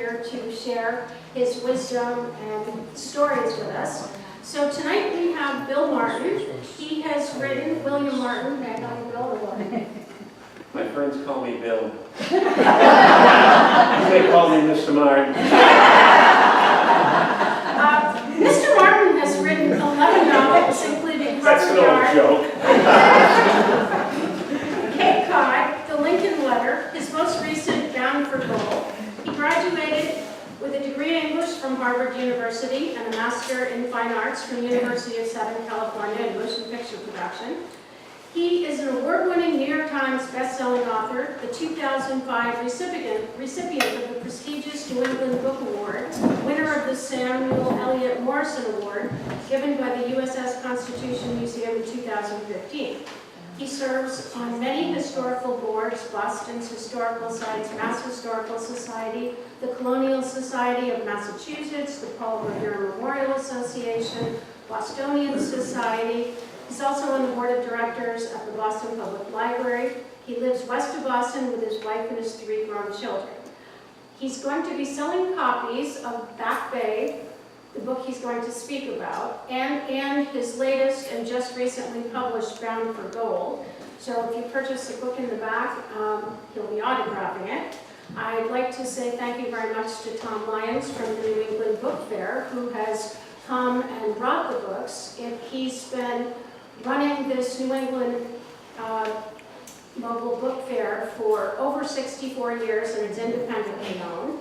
here to share his wisdom and stories with us. So tonight we have Bill Martin. He has written, William Martin, may I call you Bill or what? My friends call me Bill. They call me Mr. Martin. Mr. Martin has written 11 novels, including That's an old joke. Cape Cod, The Lincoln Letter, his most recent Bound for Gold. He graduated with a degree in English from Harvard University and a Master in Fine Arts from University of Southern California in motion picture production. He is an award-winning New York Times bestselling author, the 2005 recipient of the prestigious New England Book Award, winner of the Samuel Eliot Morison Award, given by the USS Constitution Museum in 2015. He serves on many historical boards: Boston's Historical Sites, Mass Historical Society, the Colonial Society of Massachusetts, the Paul Revere Memorial Association, Bostonian Society. He's also on the board of directors at the Boston Public Library. He lives west of Boston with his wife and his 3 grown children. He's going to be selling copies of Back Bay, the book he's going to speak about, and his latest and just recently published Bound for Gold. So if you purchase the book in the back, he'll be autographing it. I'd like to say thank you very much to Tom Lyons from the New England Book Fair, who has come and brought the books. He's been running this New England mobile book fair for over 64 years, and it's independently owned.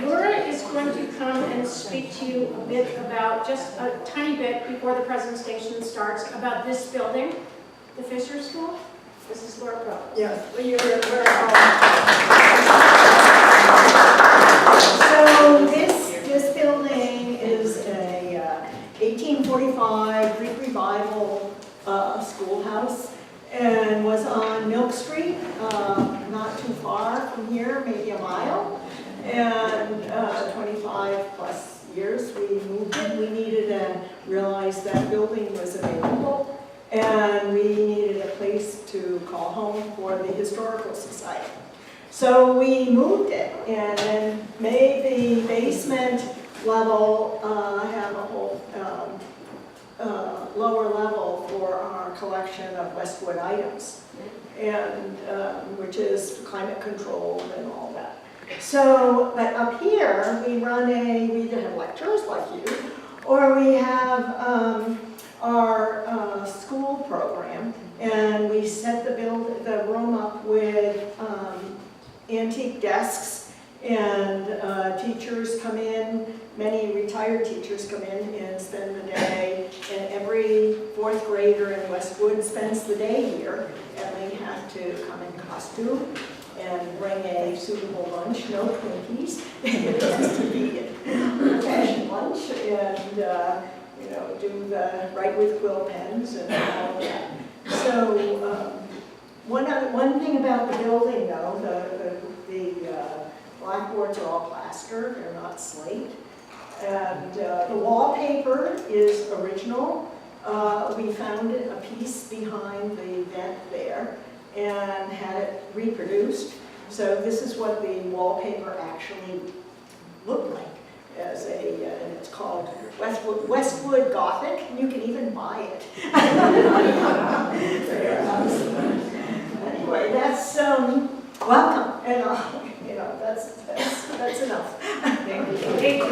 Laura is going to come and speak to you a bit about, just a tiny bit before the presentation starts, about this building, the Fisher School. This is Laura Provost. Yes, so this building is a 1845 Greek Revival schoolhouse, and was on Milk Street, not too far from here, maybe a mile. And 25 plus years we moved in. We needed and realized that building was available, and we needed a place to call home for the Historical Society. So we moved it and then made the basement level have a whole lower level for our collection of Westwood items, and which is climate controlled and all that. So, but up here we either have lectures like you, or we have our school program, and we set the room up with antique desks, and teachers come in, many retired teachers come in and spend the day, and every 4th grader in Westwood spends the day here, and they have to come in costume and bring a suitable lunch, no Twinkies. It has to be a fashion lunch, and do the write with quill pens and all that. So one thing about the building, though, the blackboards are all plaster; they're not slate, and the wallpaper is original. We found a piece behind the vent there and had it reproduced. So this is what the wallpaper actually looked like, as and it's called Westwood Gothic. You can even buy it. Anyway, that's welcome, and that's enough. Thank you. Thank you.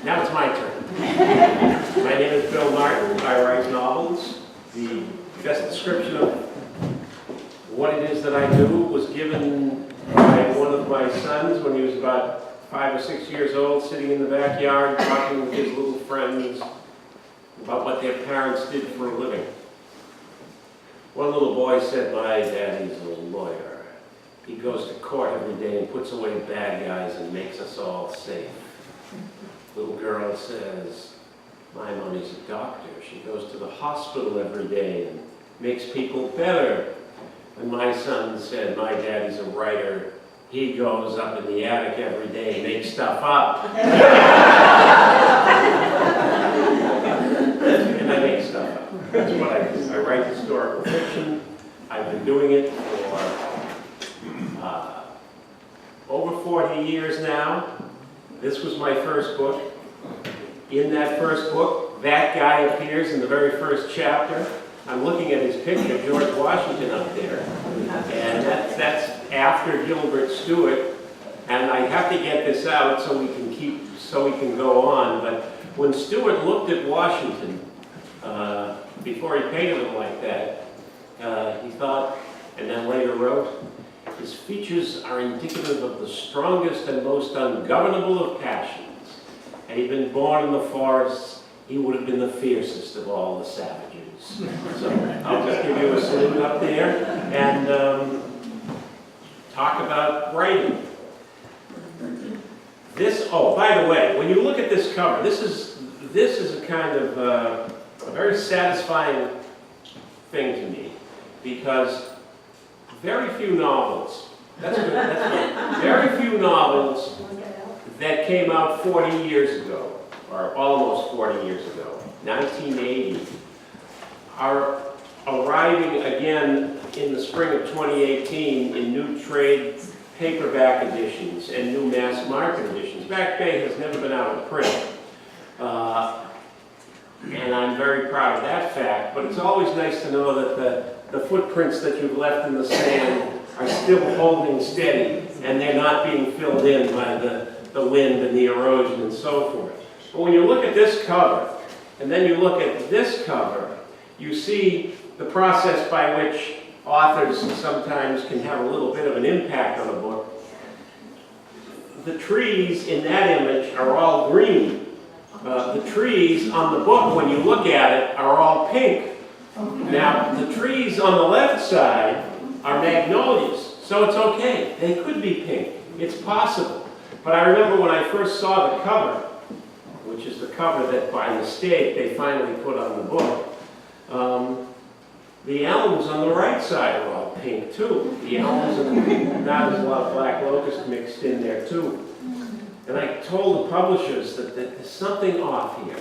Now it's my turn. My name is Bill Martin. I write novels. The best description of what it is that I do was given by one of my sons when he was about 5 or 6 years old, sitting in the backyard talking with his little friends about what their parents did for a living. One little boy said, "My daddy's a lawyer. He goes to court every day and puts away bad guys and makes us all safe." Little girl says, "My mommy's a doctor. She goes to the hospital every day and makes people better." And my son said, "My daddy's a writer. He goes up in the attic every day and makes stuff up." And I make stuff up. That's what I do. I write historical fiction. I've been doing it for over 40 years now. This was my first book. In that first book, that guy appears in the very first chapter. I'm looking at his picture, George Washington up there. And that's after Gilbert Stuart. And I have to get this out so we can go on. But when Stuart looked at Washington, before he painted him like that, he thought, and then later wrote, his features are indicative of the strongest and most ungovernable of passions. Had he been born in the forests, he would have been the fiercest of all the savages. So I'll just give you a salute up there and talk about writing. Oh, by the way, when you look at this cover, this is a kind of a very satisfying thing to me, because very few novels, that's good, very few novels that came out 40 years ago, or almost 40 years ago, 1980, are arriving again in the spring of 2018 in new trade paperback editions and new mass market editions. Back Bay has never been out of print. And I'm very proud of that fact, but it's always nice to know that the footprints that you've left in the sand are still holding steady, and they're not being filled in by the wind and the erosion and so forth. But when you look at this cover, and then you look at this cover, you see the process by which authors sometimes can have a little bit of an impact on a book. The trees in that image are all green. The trees on the book, when you look at it, are all pink. Now, the trees on the left side are magnolias, so it's okay. They could be pink. It's possible. But I remember when I first saw the cover, which is the cover that by mistake they finally put on the book, the elms on the right side are all pink too. The elms, and now there's a lot of black locust mixed in there too. And I told the publishers that there's something off here.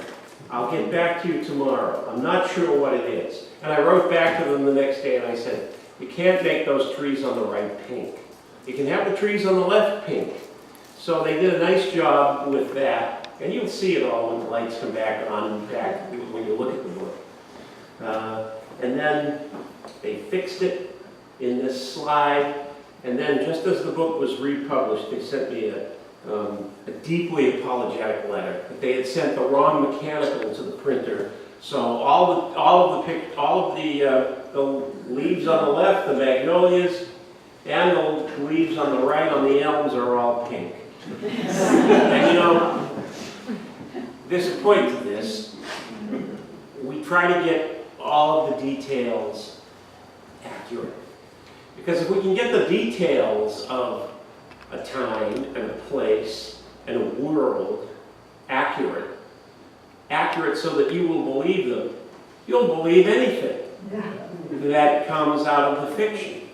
I'll get back to you tomorrow. I'm not sure what it is. And I wrote back to them the next day and I said, you can't make those trees on the right pink. You can have the trees on the left pink. So they did a nice job with that. And you'll see it all when the lights come back on and back when you look at the book. And then they fixed it in this slide. And then just as the book was republished, they sent me a deeply apologetic letter that they had sent the wrong mechanical to the printer. So all of the leaves on the left, the magnolias, and the leaves on the right, on the elms, are all pink. And you know, there's a point to this. We try to get all of the details accurate. Because if we can get the details of a time and a place and a world accurate so that you will believe them, you'll believe anything that comes out of the fiction.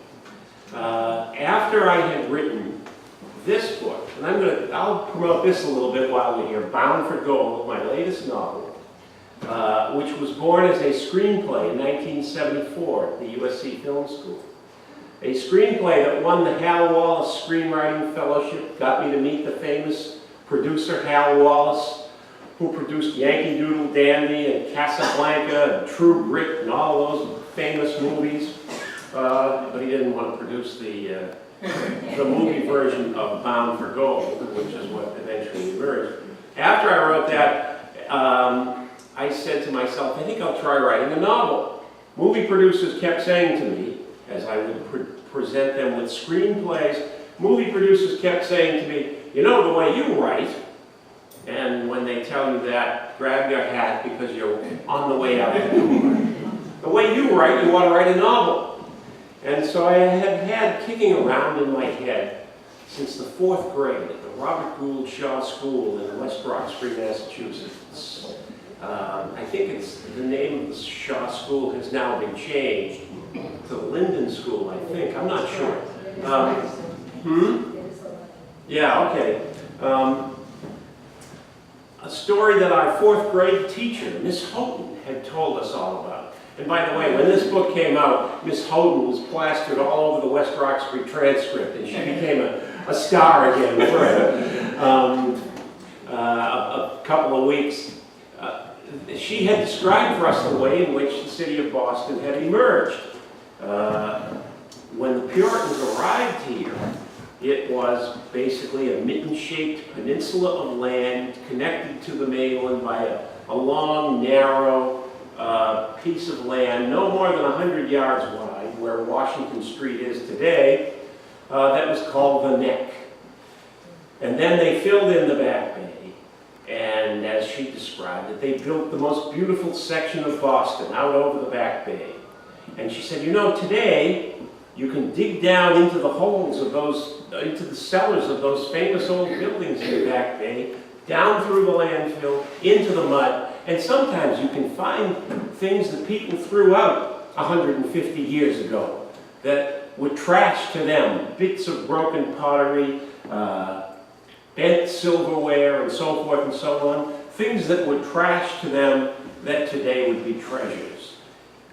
After I had written this book, and I'll promote this a little bit while we're here, Bound for Gold, my latest novel, which was born as a screenplay in 1974 at the USC Film School. A screenplay that won the Hal Wallace Screenwriting Fellowship, got me to meet the famous producer Hal Wallace, who produced Yankee Doodle Dandy and Casablanca and True Grit and all those famous movies. But he didn't want to produce the movie version of Bound for Gold, which is what eventually emerged. After I wrote that, I said to myself, I think I'll try writing a novel. Movie producers kept saying to me, as I would present them with screenplays, movie producers kept saying to me, you know, the way you write, and when they tell you that, grab your hat because you're on the way out the door. The way you write, you want to write a novel. And so I had had kicking around in my head since the 4th grade at the Robert Gould Shaw School in West Roxbury, Massachusetts. I think it's the name of the Shaw School has now been changed to Linden School, I think. I'm not sure. Yeah, okay. A story that our 4th grade teacher, Miss Houghton, had told us all about. And by the way, when this book came out, Miss Houghton was plastered all over the West Roxbury transcript, and she became a star again for a couple of weeks. She had described for us the way in which the city of Boston had emerged. When the Puritans arrived here, it was basically a mitten-shaped peninsula of land connected to the mainland by a long, narrow piece of land, no more than 100 yards wide, where Washington Street is today, that was called the Neck. And then they filled in the Back Bay, and as she described it, they built the most beautiful section of Boston out over the Back Bay. And she said, you know, today, you can dig down into the holes of those, into the cellars of those famous old buildings in the Back Bay, down through the landfill, into the mud, and sometimes you can find things that people threw out 150 years ago that were trash to them, bits of broken pottery, bent silverware, and so forth and so on, things that were trash to them that today would be treasures.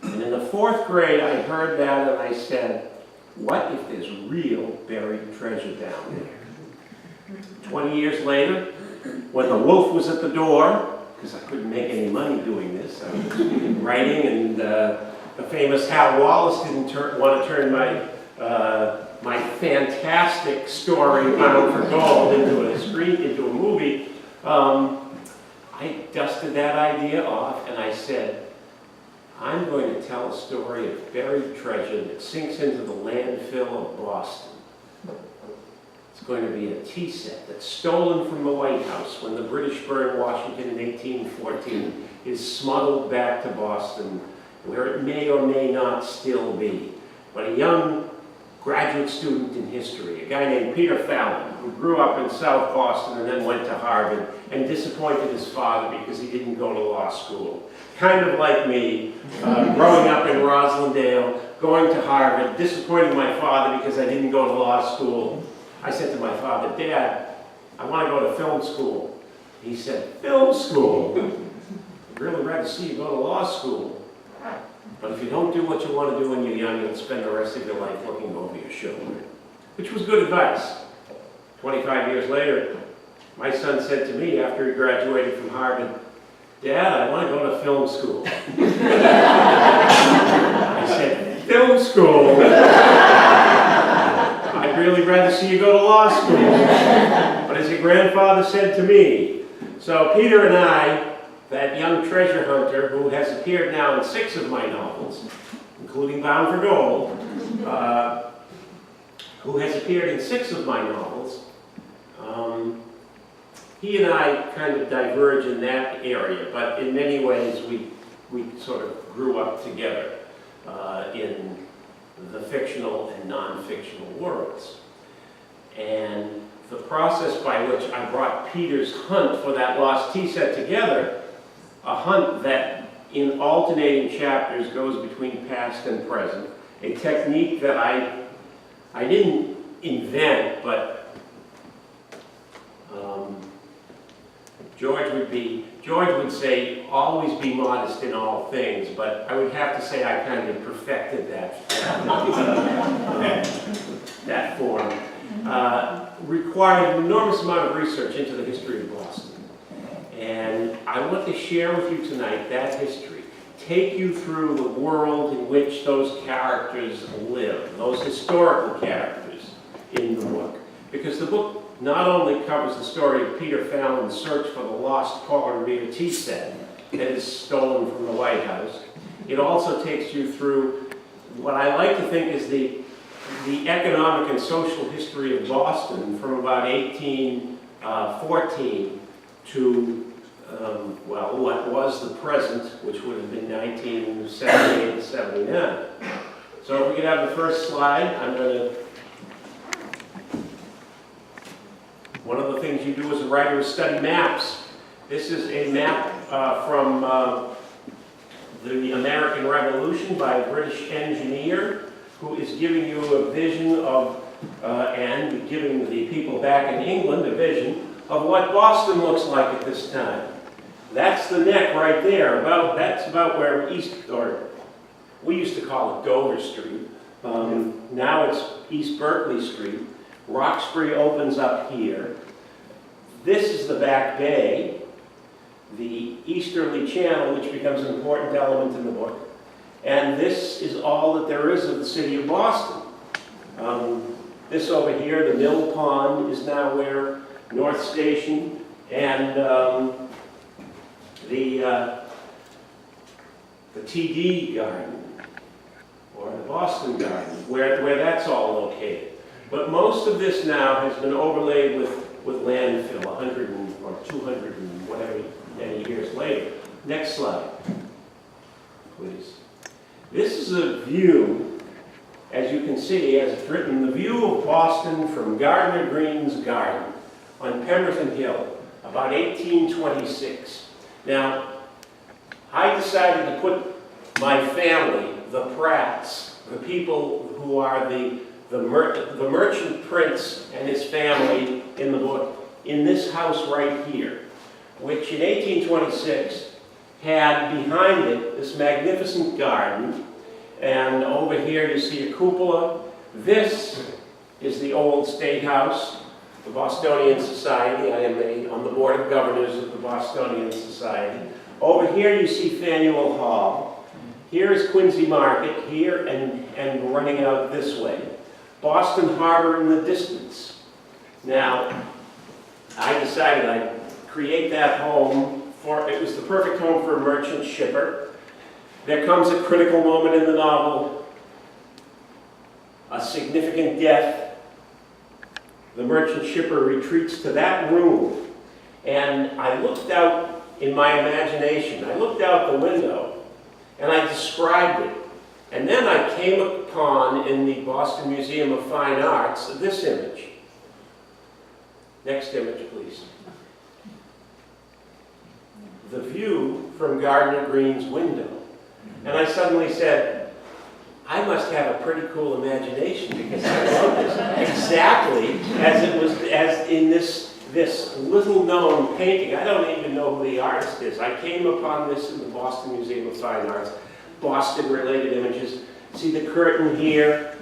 And in the 4th grade, I heard that and I said, what if there's real buried treasure down there? 20 years later, when the wolf was at the door, because I couldn't make any money doing this, I was writing, and the famous Hal Wallace didn't want to turn my fantastic story, Bound for Gold, into a movie. I dusted that idea off, and I said, I'm going to tell a story of buried treasure that sinks into the landfill of Boston. It's going to be a tea set that's stolen from the White House when the British burned Washington in 1814, is smuggled back to Boston, where it may or may not still be. But a young graduate student in history, a guy named Peter Fallon, who grew up in South Boston and then went to Harvard and disappointed his father because he didn't go to law school. Kind of like me, growing up in Roslindale, going to Harvard, disappointing my father because I didn't go to law school. I said to my father, Dad, I want to go to film school. He said, film school? I'd really rather see you go to law school. But if you don't do what you want to do when you're young, you'll spend the rest of your life looking over your shoulder. Which was good advice. 25 years later, my son said to me after he graduated from Harvard, Dad, I want to go to film school. I said, film school? I'd really rather see you go to law school. But as your grandfather said to me, so Peter and I, that young treasure hunter who has appeared now in 6 of my novels, including Bound for Gold, who has appeared in 6 of my novels, he and I kind of diverge in that area, but in many ways we sort of grew up together in the fictional and non-fictional worlds. And the process by which I brought Peter's hunt for that lost tea set together, a hunt that in alternating chapters goes between past and present, a technique that I didn't invent, but George would say, always be modest in all things, but I would have to say I kind of perfected that form. Required an enormous amount of research into the history of Boston. And I want to share with you tonight that history, take you through the world in which those characters live, those historical characters in the book. Because the book not only covers the story of Peter Fallon's search for the lost Paul Revere tea set that is stolen from the White House, it also takes you through what I like to think is the economic and social history of Boston from about 1814 to, well, what was the present, which would have been 1978 and 79. So if we could have the first slide, I'm going to... One of the things you do as a writer is study maps. This is a map from the American Revolution by a British engineer who is giving you a vision of, and giving the people back in England a vision of what Boston looks like at this time. That's the Neck right there. That's about where We used to call it Dover Street. Now it's East Berkeley Street. Roxbury opens up here. This is the Back Bay, the easterly channel, which becomes an important element in the book. And this is all that there is of the city of Boston. This over here, the Mill Pond, is now where North Station and the TD Garden, or the Boston Garden, where that's all located. But most of this now has been overlaid with landfill, 100 or 200 and whatever many years later. Next slide, please. This is a view, as you can see, as it's written, the view of Boston from Gardner Green's garden on Pemberton Hill, about 1826. Now, I decided to put my family, the Pratts, the people who are the merchant prince and his family in the book, in this house right here, which in 1826 had behind it this magnificent garden, and over here you see a cupola. This is the old State House, the Bostonian Society. I am on the board of governors of the Bostonian Society. Over here you see Faneuil Hall. Here is Quincy Market, here and running out this way. Boston Harbor in the distance. Now, I decided I'd create that home it was the perfect home for a merchant shipper. There comes a critical moment in the novel, a significant death. The merchant shipper retreats to that room, and I looked out in my imagination. I looked out the window, and I described it. And then I came upon, in the Boston Museum of Fine Arts, this image. Next image, please. The view from Gardner Green's window. And I suddenly said, I must have a pretty cool imagination because I wrote this exactly as in this little known painting. I don't even know who the artist is. I came upon this in the Boston Museum of Fine Arts. Boston related images. See the curtain here.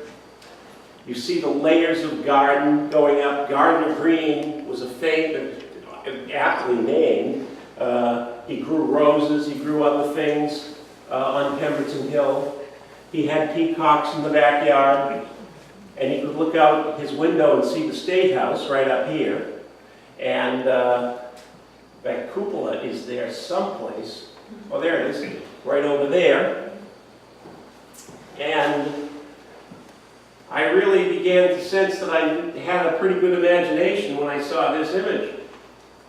You see the layers of garden going up. Gardner Green was aptly named. He grew roses, he grew other things on Pemberton Hill. He had peacocks in the backyard, and he could look out his window and see the State House right up here. And that cupola is there someplace. Oh, there it is, right over there. And I really began to sense that I had a pretty good imagination when I saw this image.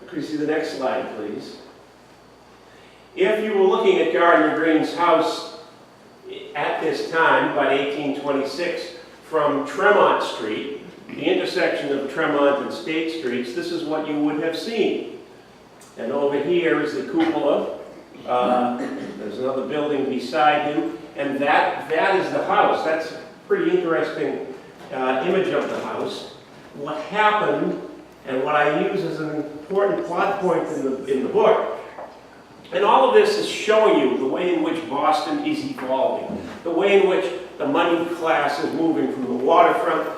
Could you see the next slide, please? If you were looking at Gardner Green's house at this time, about 1826, from Tremont Street, the intersection of Tremont and State Streets, this is what you would have seen. And over here is the cupola. There's another building beside him, and that is the house. That's a pretty interesting image of the house. What happened, and what I use as an important plot point in the book, and all of this is showing you the way in which Boston is evolving, the way in which the moneyed class is moving from the waterfront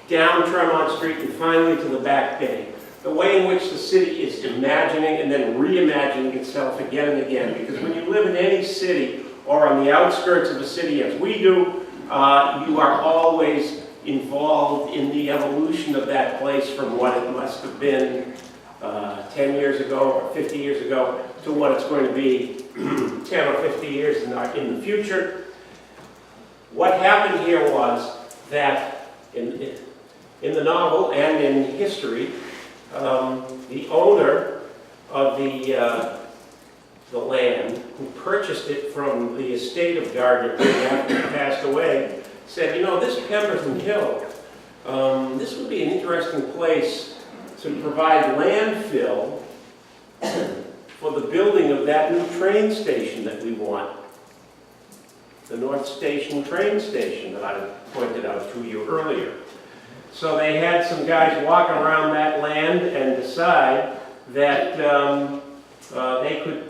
down Tremont Street and finally to the Back Bay. The way in which the city is imagining and then reimagining itself again and again. Because when you live in any city or on the outskirts of a city as we do, you are always involved in the evolution of that place from what it must have been 10 years ago or 50 years ago to what it's going to be 10 or 50 years in the future. What happened here was that in the novel and in history, the owner of the land, who purchased it from the estate of Gardner Green after he passed away, said, you know, this Pemberton Hill, this would be an interesting place to provide landfill for the building of that new train station that we want. The North Station train station that I pointed out to you earlier. So they had some guys walk around that land and decide that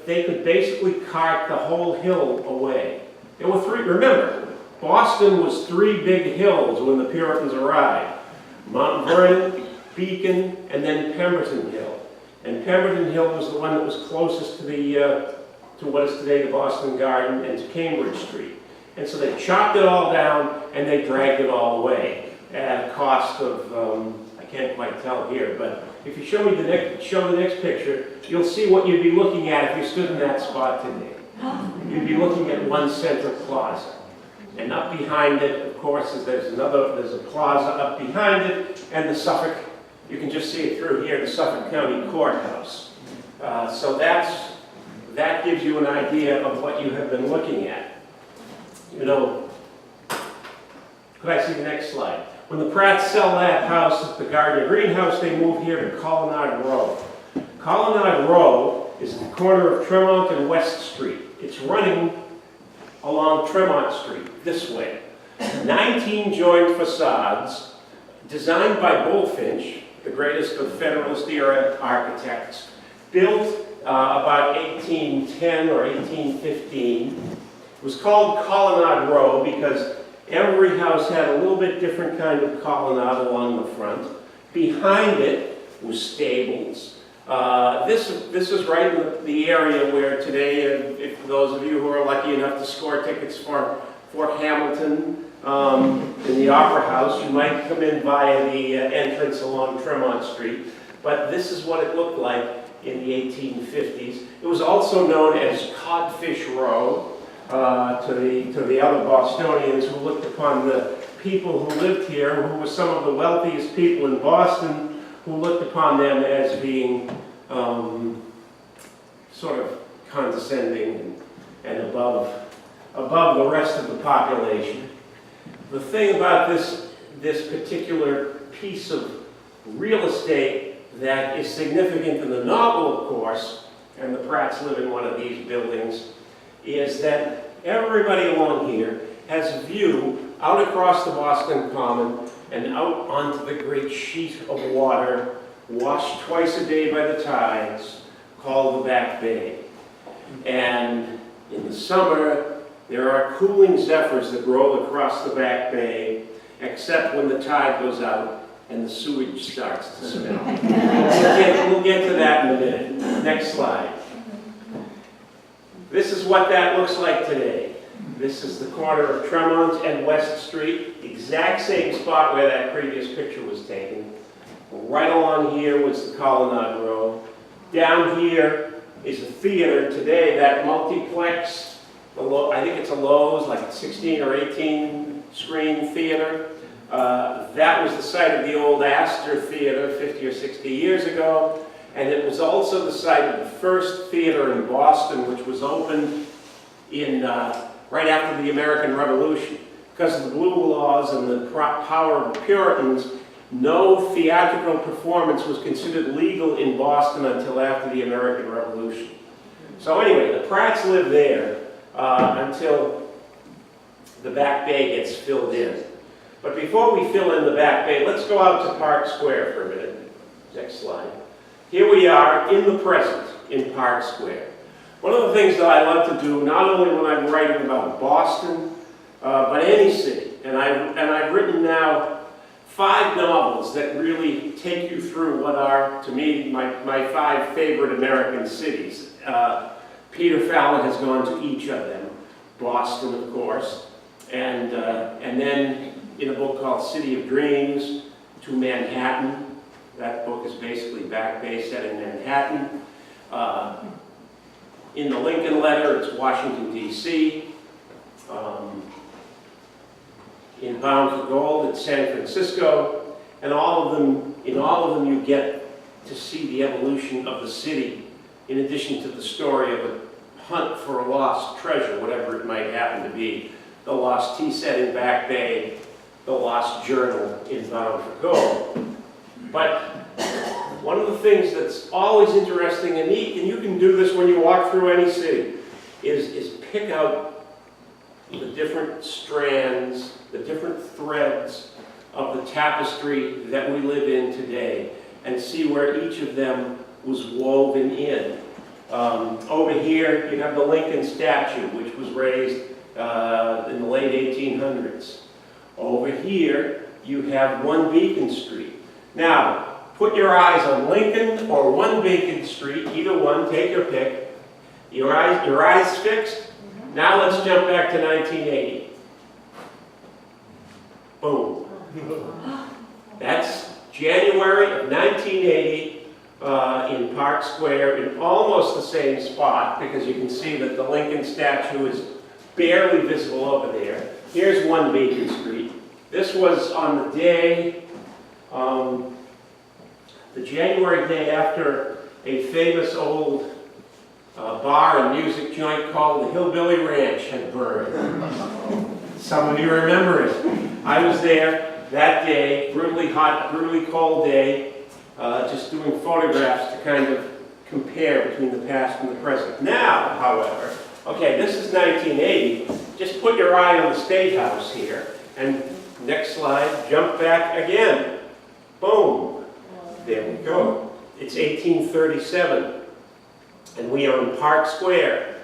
they could basically cart the whole hill away. There were three, remember, Boston was three big hills when the Puritans arrived. Mount Vernon, Beacon, and then Pemberton Hill. And Pemberton Hill was the one that was closest to to what is today the Boston Garden and to Cambridge Street. And so they chopped it all down and they dragged it all away at a cost of, I can't quite tell here, but if you show me the next picture, you'll see what you'd be looking at if you stood in that spot today. You'd be looking at one central plaza. And up behind it, of course, there's a plaza up behind it, and the Suffolk, you can just see it through here, the Suffolk County Courthouse. So that gives you an idea of what you have been looking at. You know, could I see the next slide? When the Pratts sell that house at the Gardner greenhouse, they move here to Colonnade Row. Colonnade Row is at the corner of Tremont and West Street. It's running along Tremont Street, this way. 19 joined facades, designed by Bulfinch, the greatest of Federalist-era architects, built about 1810 or 1815. It was called Colonnade Row because every house had a little bit different kind of colonnade along the front. Behind it was stables. This is right in the area where today, if those of you who are lucky enough to score tickets for Hamilton in the Opera House, you might come in via the entrance along Tremont Street. But this is what it looked like in the 1850s. It was also known as Codfish Row to the other Bostonians who looked upon the people who lived here, who were some of the wealthiest people in Boston, who looked upon them as being sort of condescending and above the rest of the population. The thing about this particular piece of real estate that is significant in the novel, of course, and the Pratts live in one of these buildings, is that everybody along here has a view out across the Boston Common and out onto the great sheet of water, washed twice a day by the tides, called the Back Bay. And in the summer, there are cooling zephyrs that roll across the Back Bay, except when the tide goes out and the sewage starts to smell. We'll get to that in a minute. Next slide. This is what that looks like today. This is the corner of Tremont and West Street, exact same spot where that previous picture was taken. Right along here was the Colonnade Row. Down here is a theater today, that multiplex, I think it's a Lowe's, like a 16 or 18 screen theater. That was the site of the old Astor Theater 50 or 60 years ago. And it was also the site of the first theater in Boston, which was opened in right after the American Revolution. Because of the blue laws and the power of the Puritans, no theatrical performance was considered legal in Boston until after the American Revolution. So anyway, the Pratts lived there until the Back Bay gets filled in. But before we fill in the Back Bay, let's go out to Park Square for a minute. Next slide. Here we are in the present in Park Square. One of the things that I love to do, not only when I'm writing about Boston, but any city, and I've written now 5 novels that really take you through what are, to me, my 5 favorite American cities. Peter Fallon has gone to each of them. Boston, of course, and then in a book called City of Dreams, to Manhattan. That book is basically Back Bay set in Manhattan. In the Lincoln Letter, it's Washington, D.C. In Bound for Gold, it's San Francisco. And in all of them, you get to see the evolution of the city, in addition to the story of a hunt for a lost treasure, whatever it might happen to be. The Lost Tea Set in Back Bay, the Lost Journal in Bound for Gold. But one of the things that's always interesting and neat, and you can do this when you walk through any city, is pick out the different strands, the different threads of the tapestry that we live in today, and see where each of them was woven in. Over here, you have the Lincoln statue, which was raised in the late 1800s. Over here, you have 1 Beacon Street. Now, put your eyes on Lincoln or 1 Beacon Street, either one, take your pick. Your eyes fixed? Now let's jump back to 1980. Boom. That's January of 1980 in Park Square, in almost the same spot, because you can see that the Lincoln statue is barely visible over there. Here's 1 Beacon Street. This was on the day, the January day after a famous old bar and music joint called the Hillbilly Ranch had burned. Some of you remember it. I was there that day, brutally hot, brutally cold day, just doing photographs to kind of compare between the past and the present. Now, however, okay, this is 1980. Just put your eye on the State House here, and next slide, jump back again. Boom. There we go. It's 1837, and we are in Park Square.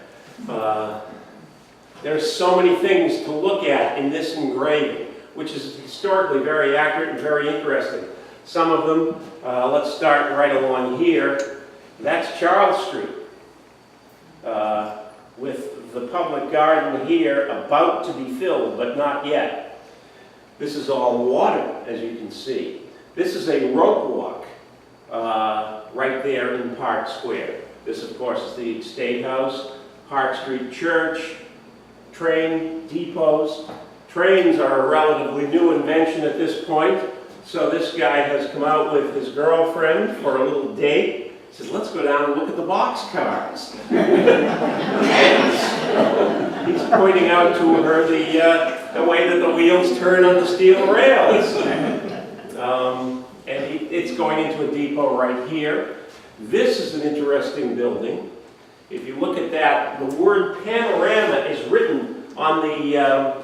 There's so many things to look at in this engraving, which is historically very accurate and very interesting. Some of them, let's start right along here. That's Charles Street, with the public garden here about to be filled, but not yet. This is all water, as you can see. This is a rope walk right there in Park Square. This, of course, is the State House, Park Street Church, train depots. Trains are a relatively new invention at this point, so this guy has come out with his girlfriend for a little date. He says, let's go down and look at the boxcars. He's pointing out to her the way that the wheels turn on the steel rails. It's going into a depot right here. This is an interesting building. If you look at that, the word panorama is written on the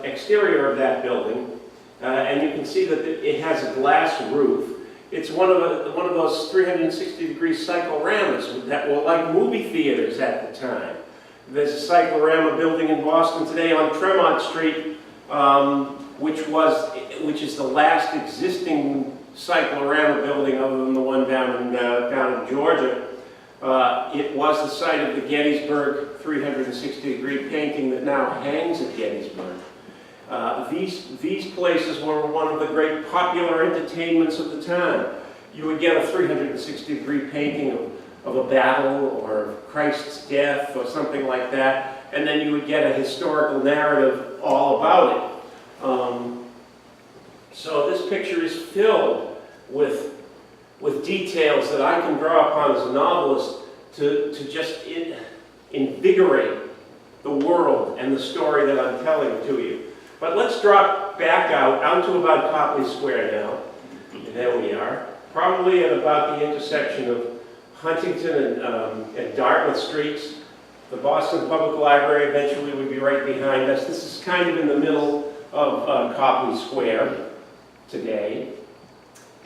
exterior of that building, and you can see that it has a glass roof. It's one of those 360-degree cycloramas that were like movie theaters at the time. There's a cyclorama building in Boston today on Tremont Street, which is the last existing cyclorama building other than the one down in Georgia. It was the site of the Gettysburg 360-degree painting that now hangs at Gettysburg. These places were one of the great popular entertainments of the time. You would get a 360-degree painting of a battle or Christ's death or something like that, and then you would get a historical narrative all about it. So this picture is filled with details that I can draw upon as a novelist to just invigorate the world and the story that I'm telling to you. But let's drop back out onto about Copley Square now. There we are. Probably at about the intersection of Huntington and Dartmouth Streets. The Boston Public Library eventually would be right behind us. This is kind of in the middle of Copley Square today.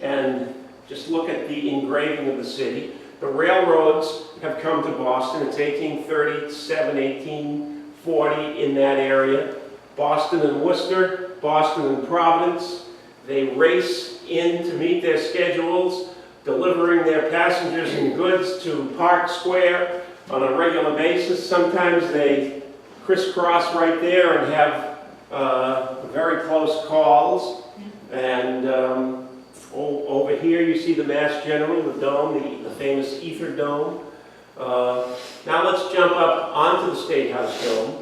And just look at the engraving of the city. The railroads have come to Boston. It's 1837, 1840 in that area. Boston and Worcester, Boston and Providence. They race in to meet their schedules, delivering their passengers and goods to Park Square on a regular basis. Sometimes they crisscross right there and have very close calls. And over here you see the Mass General, the dome, the famous Ether Dome. Now let's jump up onto the State House Dome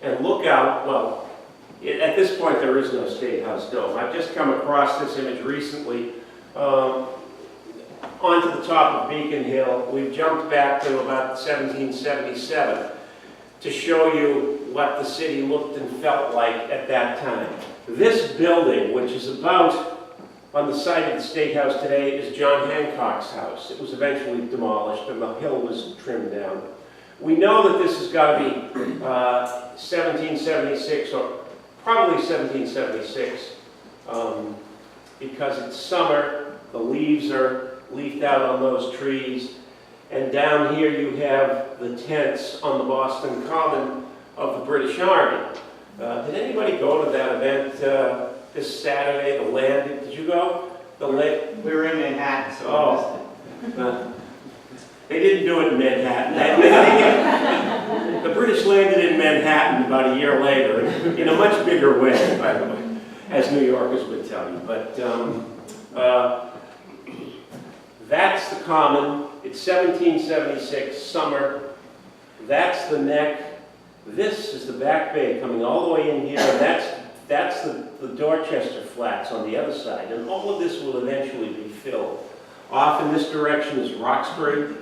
and look out. Well, at this point there is no State House Dome. I've just come across this image recently. Onto the top of Beacon Hill. We've jumped back to about 1777 to show you what the city looked and felt like at that time. This building, which is about on the site of the State House today, is John Hancock's house. It was eventually demolished and the hill was trimmed down. We know that this has got to be 1776 or probably 1776 because it's summer, the leaves are leafed out on those trees, and down here you have the tents on the Boston Common of the British Army. Did anybody go to that event this Saturday, the landing? Did you go? We were in Manhattan, so we missed it. They didn't do it in Manhattan. The British landed in Manhattan about a year later, in a much bigger way, by the way, as New Yorkers would tell you. But that's the Common. It's 1776, summer. That's the Neck. This is the Back Bay coming all the way in here. That's the Dorchester Flats on the other side. And all of this will eventually be filled. Off in this direction is Roxbury,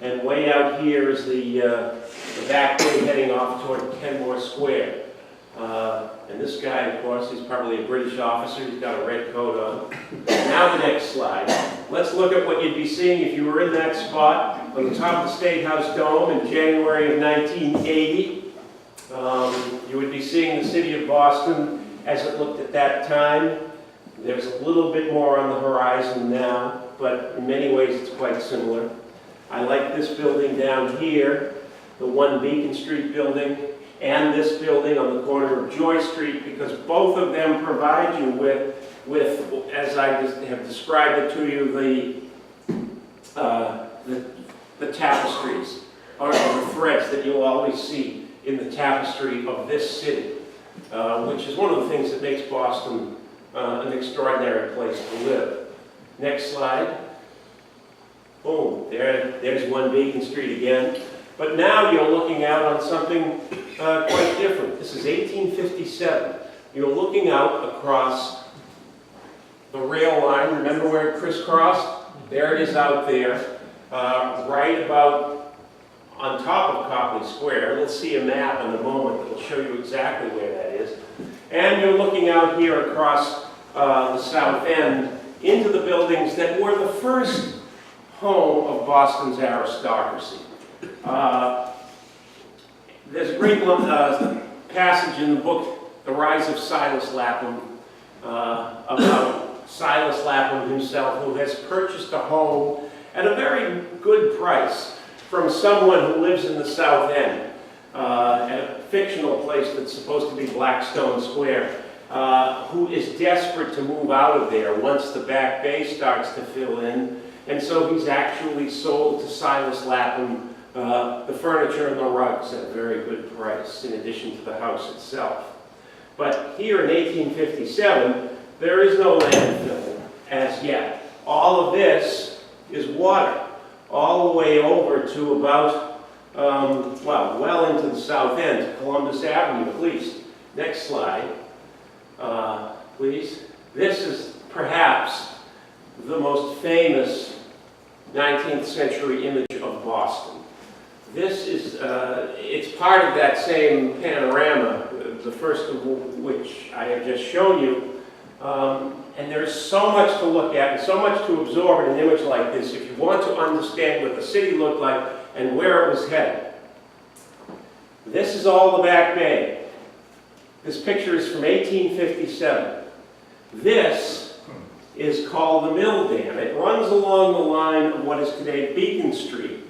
and way out here is the Back Bay heading off toward Kenmore Square. And this guy, of course, he's probably a British officer. He's got a red coat on. Now the next slide. Let's look at what you'd be seeing if you were in that spot on the top of the State House Dome in January of 1980. You would be seeing the city of Boston as it looked at that time. There's a little bit more on the horizon now, but in many ways it's quite similar. I like this building down here, the 1 Beacon Street building, and this building on the corner of Joy Street, because both of them provide you with as I have described it to you, the tapestries, or the threads that you'll always see in the tapestry of this city, which is one of the things that makes Boston an extraordinary place to live. Next slide. Boom, there's 1 Beacon Street again. But now you're looking out on something quite different. This is 1857. You're looking out across the rail line. Remember where it crisscrossed? There it is out there, right about on top of Copley Square. We'll see a map in a moment that will show you exactly where that is. And you're looking out here across the south end into the buildings that were the first home of Boston's aristocracy. There's a great passage in the book, The Rise of Silas Lapham, about Silas Lapham himself, who has purchased a home at a very good price from someone who lives in the South End, at a fictional place that's supposed to be Blackstone Square, who is desperate to move out of there once the Back Bay starts to fill in. And so he's actually sold to Silas Lapham the furniture and the rugs at a very good price, in addition to the house itself. But here in 1857, there is no landfill as yet. All of this is water, all the way over to about, well into the south end, to Columbus Avenue at least. Next slide, please. This is perhaps the most famous 19th century image of Boston. This is, it's part of that same panorama, the first of which I have just shown you. And there's so much to look at and so much to absorb in an image like this if you want to understand what the city looked like and where it was headed. This is all the Back Bay. This picture is from 1857. This is called the Mill Dam. It runs along the line of what is today Beacon Street.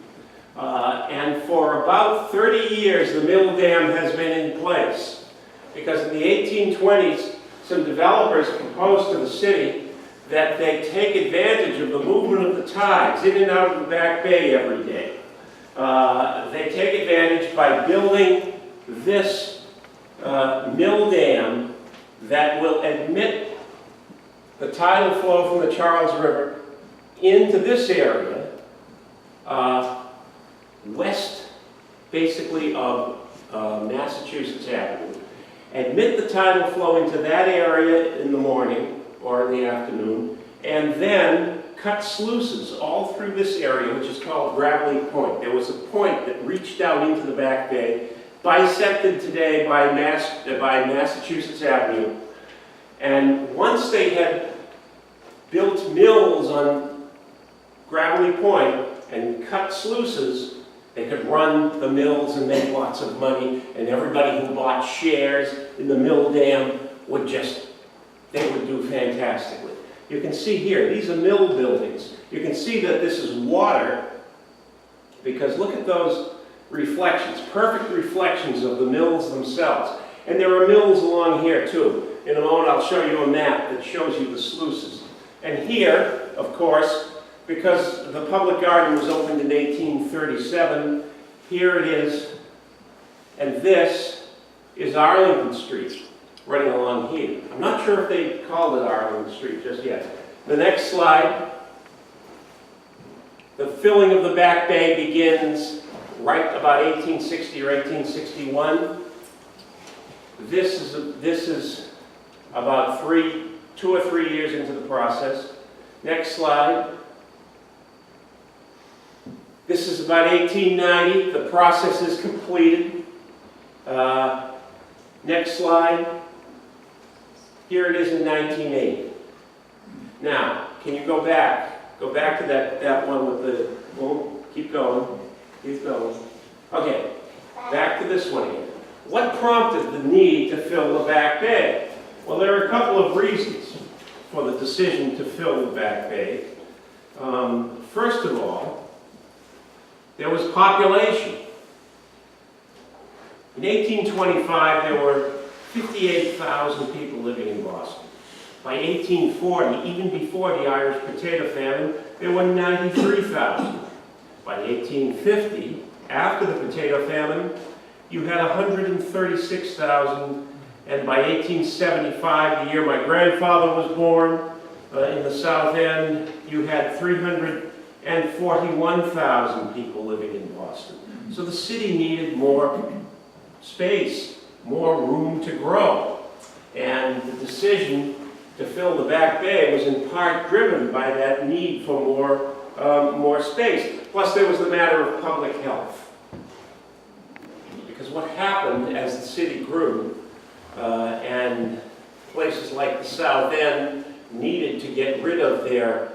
And for about 30 years, the Mill Dam has been in place. Because in the 1820s, some developers proposed to the city that they take advantage of the movement of the tides in and out of the Back Bay every day. They take advantage by building this mill dam that will admit the tidal flow from the Charles River into this area, west basically of Massachusetts Avenue. Admit the tidal flow into that area in the morning or in the afternoon, and then cut sluices all through this area, which is called Gravelly Point. There was a point that reached out into the Back Bay, bisected today by Massachusetts Avenue. And once they had built mills on Gravelly Point and cut sluices, they could run the mills and make lots of money, and everybody who bought shares in the mill dam would they would do fantastically. You can see here, these are mill buildings. You can see that this is water, because look at those reflections, perfect reflections of the mills themselves. And there are mills along here too. In a moment I'll show you a map that shows you the sluices. And here, of course, because the public garden was opened in 1837, here it is, and this is Arlington Street, running along here. I'm not sure if they called it Arlington Street just yet. The next slide, the filling of the Back Bay begins right about 1860 or 1861. This is about 2 or 3 years into the process. Next slide. This is about 1890. The process is completed. Next slide. Here it is in 1980. Now, can you go back? Go back to that one with the, well, keep going. Keep going. Okay, back to this one again. What prompted the need to fill the Back Bay? Well, there are a couple of reasons for the decision to fill the Back Bay. First of all, there was population. In 1825, there were 58,000 people living in Boston. By 1840, even before the Irish potato famine, there were 93,000. By 1850, after the potato famine, you had 136,000, and by 1875, the year my grandfather was born, in the South End, you had 341,000 people living in Boston. So the city needed more space, more room to grow. And the decision to fill the Back Bay was in part driven by that need for more space. Plus there was the matter of public health. Because what happened as the city grew, and places like the South End needed to get rid of their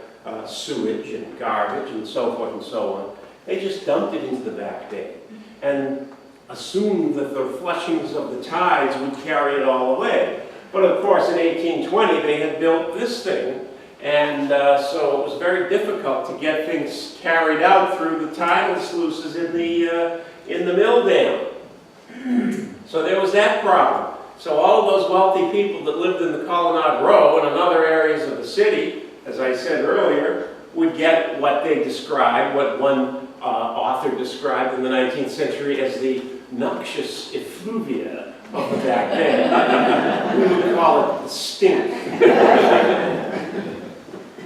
sewage and garbage and so forth and so on, they just dumped it into the Back Bay and assumed that the flushings of the tides would carry it all away. But of course in 1820 they had built this thing, and so it was very difficult to get things carried out through the tidal sluices in the mill dam. So there was that problem. So all of those wealthy people that lived in the Colonnade Row and in other areas of the city, as I said earlier, would get what they described, what one author described in the 19th century as the noxious effluvia of the Back Bay. We would call it the stink.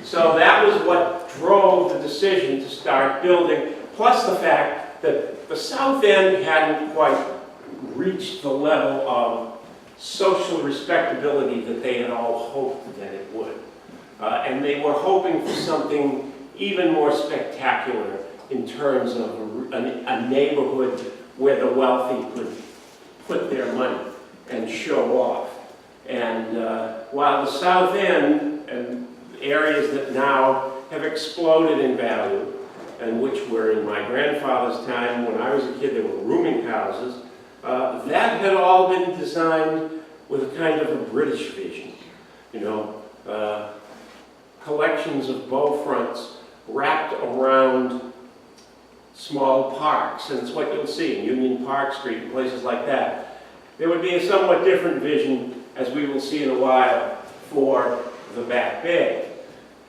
So that was what drove the decision to start building, plus the fact that the South End hadn't quite reached the level of social respectability that they had all hoped that it would. And they were hoping for something even more spectacular in terms of a neighborhood where the wealthy could put their money and show off. And while the South End and areas that now have exploded in value, and which were in my grandfather's time when I was a kid, they were rooming houses, that had all been designed with a kind of a British vision. You know, collections of bow fronts wrapped around small parks, and it's what you'll see in Union Park Street and places like that. There would be a somewhat different vision, as we will see in a while, for the Back Bay.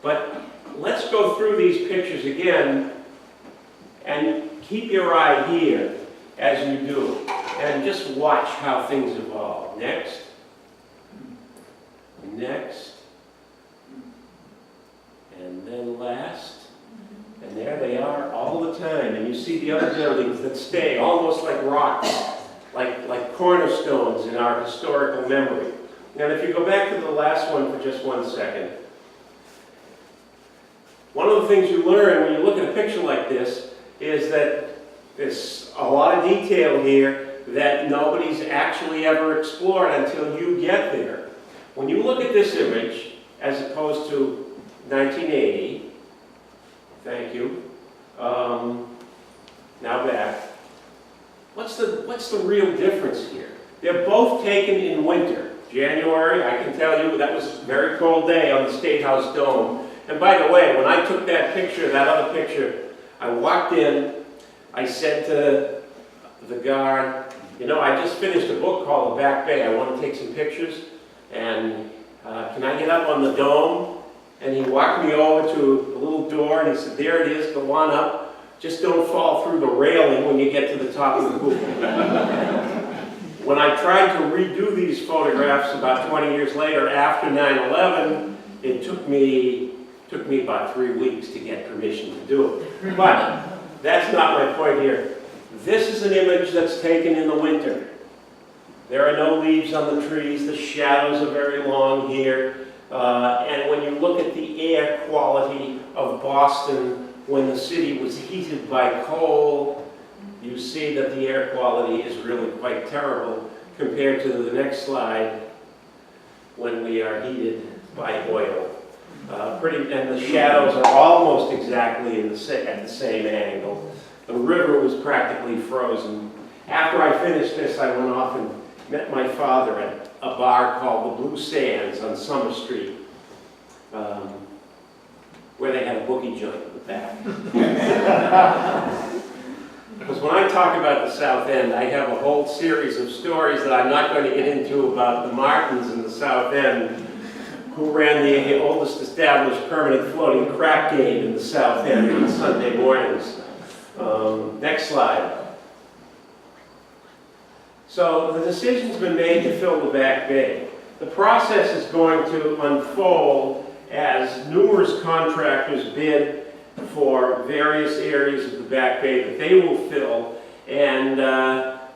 But let's go through these pictures again and keep your eye here as you do, and just watch how things evolve. Next. Next. And then last. And there they are all the time. And you see the other buildings that stay almost like rocks, like cornerstones in our historical memory. And if you go back to the last one for just 1 second, one of the things you learn when you look at a picture like this is that there's a lot of detail here that nobody's actually ever explored until you get there. When you look at this image, as opposed to 1980, thank you, now back, what's the real difference here? They're both taken in winter. January, I can tell you, that was a very cold day on the State House dome. And by the way, when I took that picture, that other picture, I walked in, I said to the guard. You know, I just finished a book called The Back Bay. I want to take some pictures. And can I get up on the dome? And he walked me over to a little door and he said, there it is, go on up. Just don't fall through the railing when you get to the top of the booth. When I tried to redo these photographs about 20 years later after 9/11, it took me about 3 weeks to get permission to do it. But that's not my point here. This is an image that's taken in the winter. There are no leaves on the trees, the shadows are very long here, and when you look at the air quality of Boston when the city was heated by coal, you see that the air quality is really quite terrible compared to the next slide when we are heated by oil. And the shadows are almost exactly at the same angle. The river was practically frozen. After I finished this, I went off and met my father at a bar called the Blue Sands on Summer Street, where they had a bookie joint in the back. Because when I talk about the South End, I have a whole series of stories that I'm not going to get into about the Martins in the South End, who ran the oldest established permanent floating crap game in the South End on Sunday mornings. Next slide. So the decision's been made to fill the Back Bay. The process is going to unfold as numerous contractors bid for various areas of the Back Bay that they will fill, and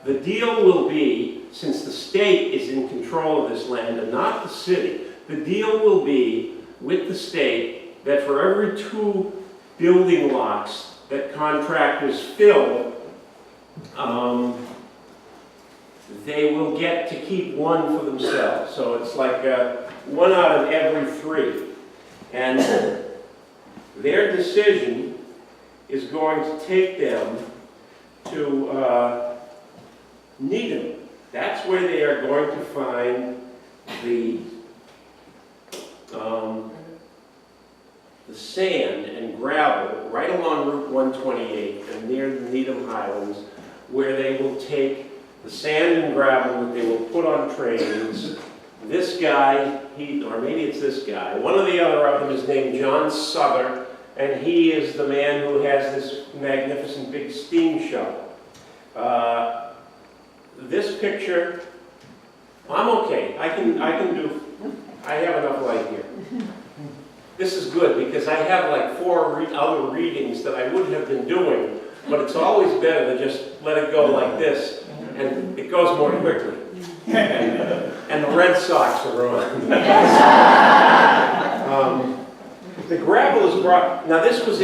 the deal will be, since the state is in control of this land and not the city, the deal will be with the state that for every 2 building lots that contractors fill, they will get to keep 1 for themselves. So it's like 1 out of every 3. And their decision is going to take them to Needham. That's where they are going to find the sand and gravel right along Route 128 and near the Needham Highlands, where they will take the sand and gravel that they will put on trains. This guy, or maybe it's this guy, one or the other of them is named John Souther, and he is the man who has this magnificent big steam shovel. This picture, I'm okay. I have enough light here. This is good because I have like 4 other readings that I would have been doing, but it's always better to just let it go like this, and it goes more quickly. And the Red Sox are on. The gravel is brought, now this was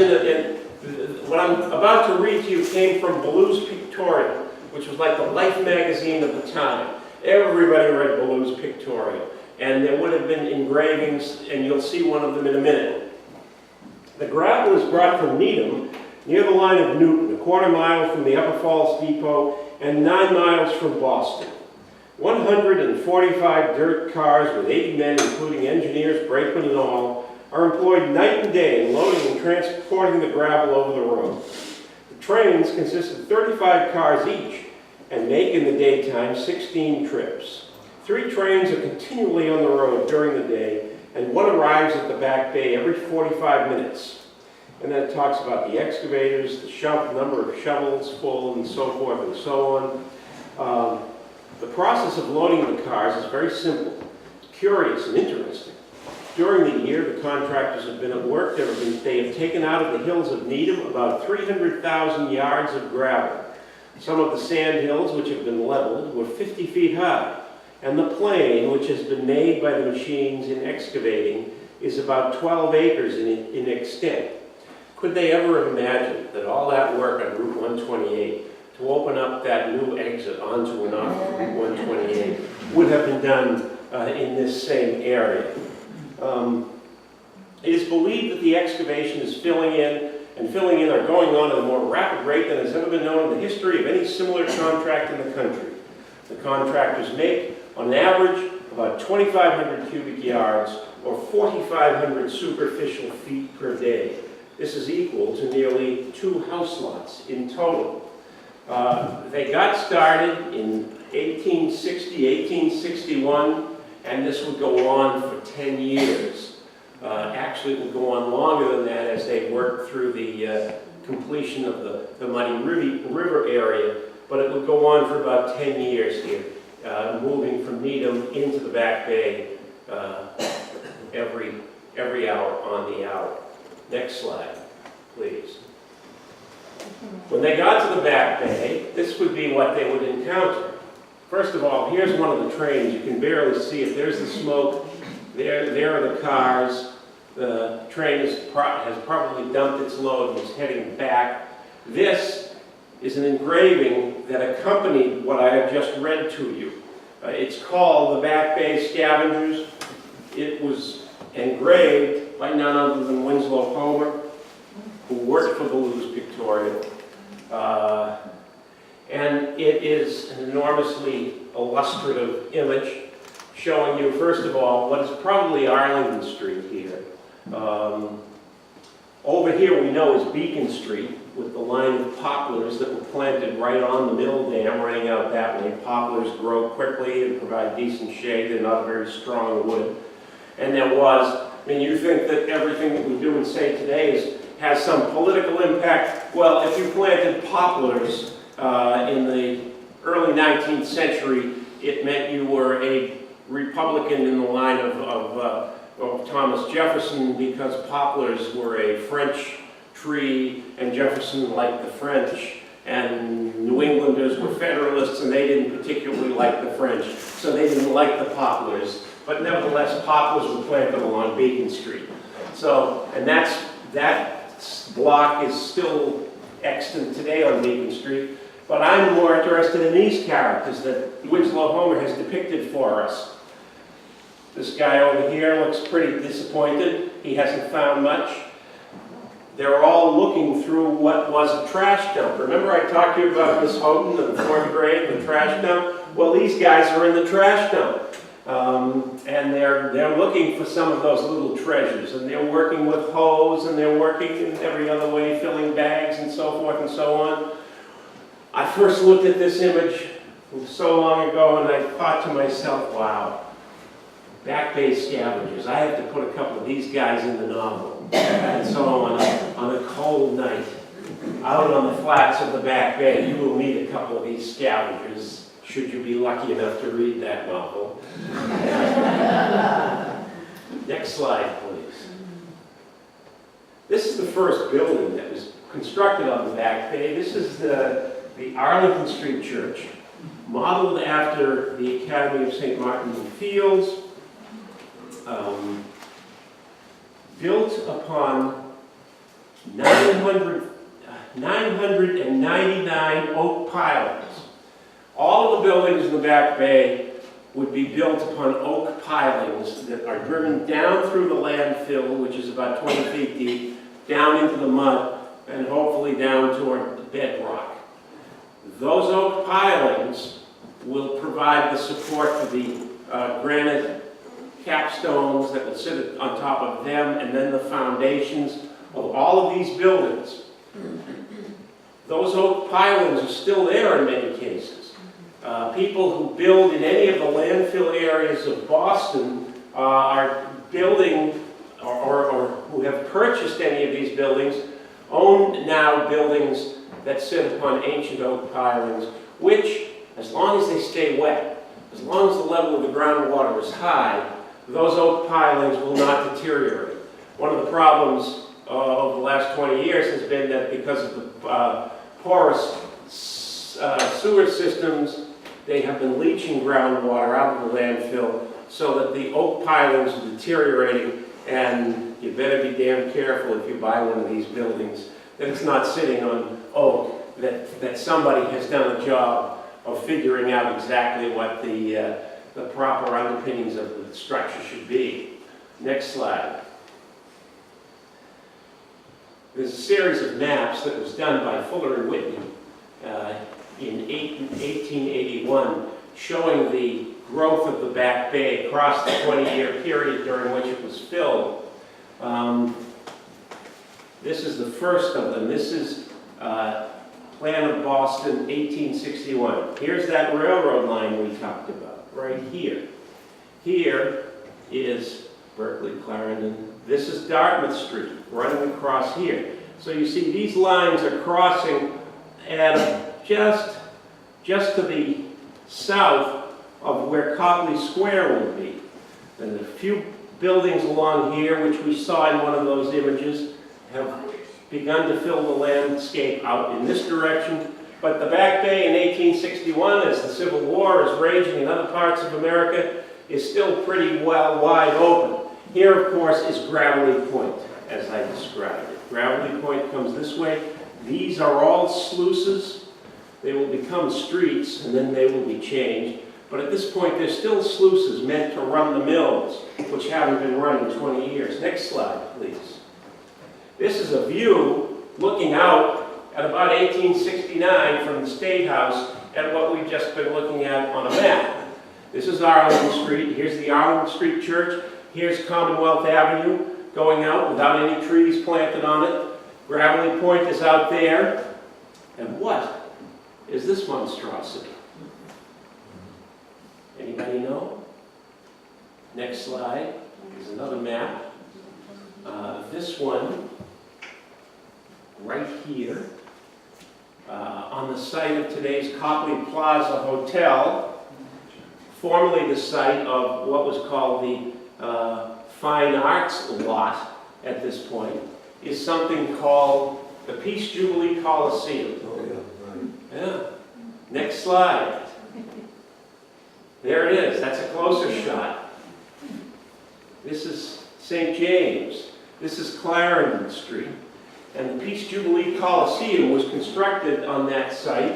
what I'm about to read to you came from Blues Pictorial, which was like the Life magazine of the time. Everybody read Blues Pictorial. And there would have been engravings, and you'll see one of them in a minute. The gravel is brought from Needham, near the line of Newton, a quarter mile from the Upper Falls Depot, and 9 miles from Boston. 145 dirt cars with 80 men, including engineers, brakemen, and all, are employed night and day in loading and transporting the gravel over the road. The trains consist of 35 cars each and make in the daytime 16 trips. 3 trains are continually on the road during the day, and 1 arrives at the Back Bay every 45 minutes. And then it talks about the excavators, the number of shovels full, and so forth and so on. The process of loading the cars is very simple, curious, and interesting. During the year, the contractors have been at work. They have taken out of the hills of Needham about 300,000 yards of gravel. Some of the sand hills, which have been leveled, were 50 feet high. And the plain, which has been made by the machines in excavating, is about 12 acres in extent. Could they ever have imagined that all that work on Route 128 to open up that new exit onto and off Route 128 would have been done in this same area? It is believed that the excavation is filling in are going on at a more rapid rate than has ever been known in the history of any similar contract in the country. The contractors make, on average, about 2,500 cubic yards or 4,500 superficial feet per day. This is equal to nearly 2 house lots in total. They got started in 1860, 1861, and this would go on for 10 years. Actually, it would go on longer than that as they worked through the completion of the Muddy River area, but it would go on for about 10 years here, moving from Needham into the Back Bay every hour on the hour. Next slide, please. When they got to the Back Bay, this would be what they would encounter. First of all, here's one of the trains. You can barely see it. There's the smoke. There are the cars. The train has probably dumped its load and is heading back. This is an engraving that accompanied what I have just read to you. It's called the Back Bay Scavengers. It was engraved by none other than Winslow Homer, who worked for the Blues Pictorial. And it is an enormously illustrative image showing you, first of all, what is probably Arlington Street here. Over here we know is Beacon Street, with the line of poplars that were planted right on the mill dam running out that way. Poplars grow quickly and provide decent shade. They're not very strong wood. And there was, I mean, you think that everything that we do and say today has some political impact. Well, if you planted poplars in the early 19th century, it meant you were a Republican in the line of Thomas Jefferson, because poplars were a French tree and Jefferson liked the French, and New Englanders were Federalists and they didn't particularly like the French, so they didn't like the poplars. But nevertheless, poplars were planted along Beacon Street. So, and that block is still extant today on Beacon Street. But I'm more interested in these characters that Winslow Homer has depicted for us. This guy over here looks pretty disappointed. He hasn't found much. They're all looking through what was a trash dump. Remember I talked to you about Miss Houghton in the 4th grade, the trash dump? Well, these guys are in the trash dump. And they're looking for some of those little treasures. And they're working with hose, and they're working in every other way, filling bags and so forth and so on. I first looked at this image so long ago, and I thought to myself, wow, Back Bay Scavengers. I have to put a couple of these guys in the novel. And so on a cold night, out on the flats of the Back Bay, you will meet a couple of these scavengers, should you be lucky enough to read that novel. Next slide, please. This is the first building that was constructed on the Back Bay. This is the Arlington Street Church, modeled after the Academy of St. Martin's in Fields. Built upon 999 oak pilings. All of the buildings in the Back Bay would be built upon oak pilings that are driven down through the landfill, which is about 20 feet deep, down into the mud, and hopefully down toward the bedrock. Those oak pilings will provide the support for the granite capstones that will sit on top of them, and then the foundations of all of these buildings. Those oak pilings are still there in many cases. People who build in any of the landfill areas of Boston are building, or who have purchased any of these buildings, own now buildings that sit upon ancient oak pilings, which, as long as they stay wet, as long as the level of the groundwater is high, those oak pilings will not deteriorate. One of the problems over the last 20 years has been that because of the porous sewer systems, they have been leaching groundwater out of the landfill so that the oak pilings are deteriorating, and you better be damn careful if you buy one of these buildings that it's not sitting on oak, that somebody has done a job of figuring out exactly what the proper underpinnings of the structure should be. Next slide. There's a series of maps that was done by Fuller and Whitney in 1881, showing the growth of the Back Bay across the 20-year period during which it was filled. This is the first of them. This is Plan of Boston, 1861. Here's that railroad line we talked about, right here. Here is Berkeley, Clarendon. This is Dartmouth Street, running across here. So you see these lines are crossing at just to the south of where Copley Square will be. And a few buildings along here, which we saw in one of those images, have begun to fill the landscape out in this direction. But the Back Bay in 1861, as the Civil War is raging in other parts of America, is still pretty well wide open. Here, of course, is Gravelly Point, as I described it. Gravelly Point comes this way. These are all sluices. They will become streets, and then they will be changed. But at this point, they're still sluices meant to run the mills, which haven't been running 20 years. Next slide, please. This is a view looking out at about 1869 from the State House at what we've just been looking at on a map. This is Arlington Street. Here's the Arlington Street Church. Here's Commonwealth Avenue going out without any trees planted on it. Gravelly Point is out there. And what is this monstrosity? Anybody know? Next slide is another map. This one, right here, on the site of today's Copley Plaza Hotel, formerly the site of what was called the Fine Arts Lot at this point, is something called the Peace Jubilee Coliseum. Oh, yeah, right. Yeah. Next slide. There it is. That's a closer shot. This is St. James. This is Clarendon Street. And the Peace Jubilee Coliseum was constructed on that site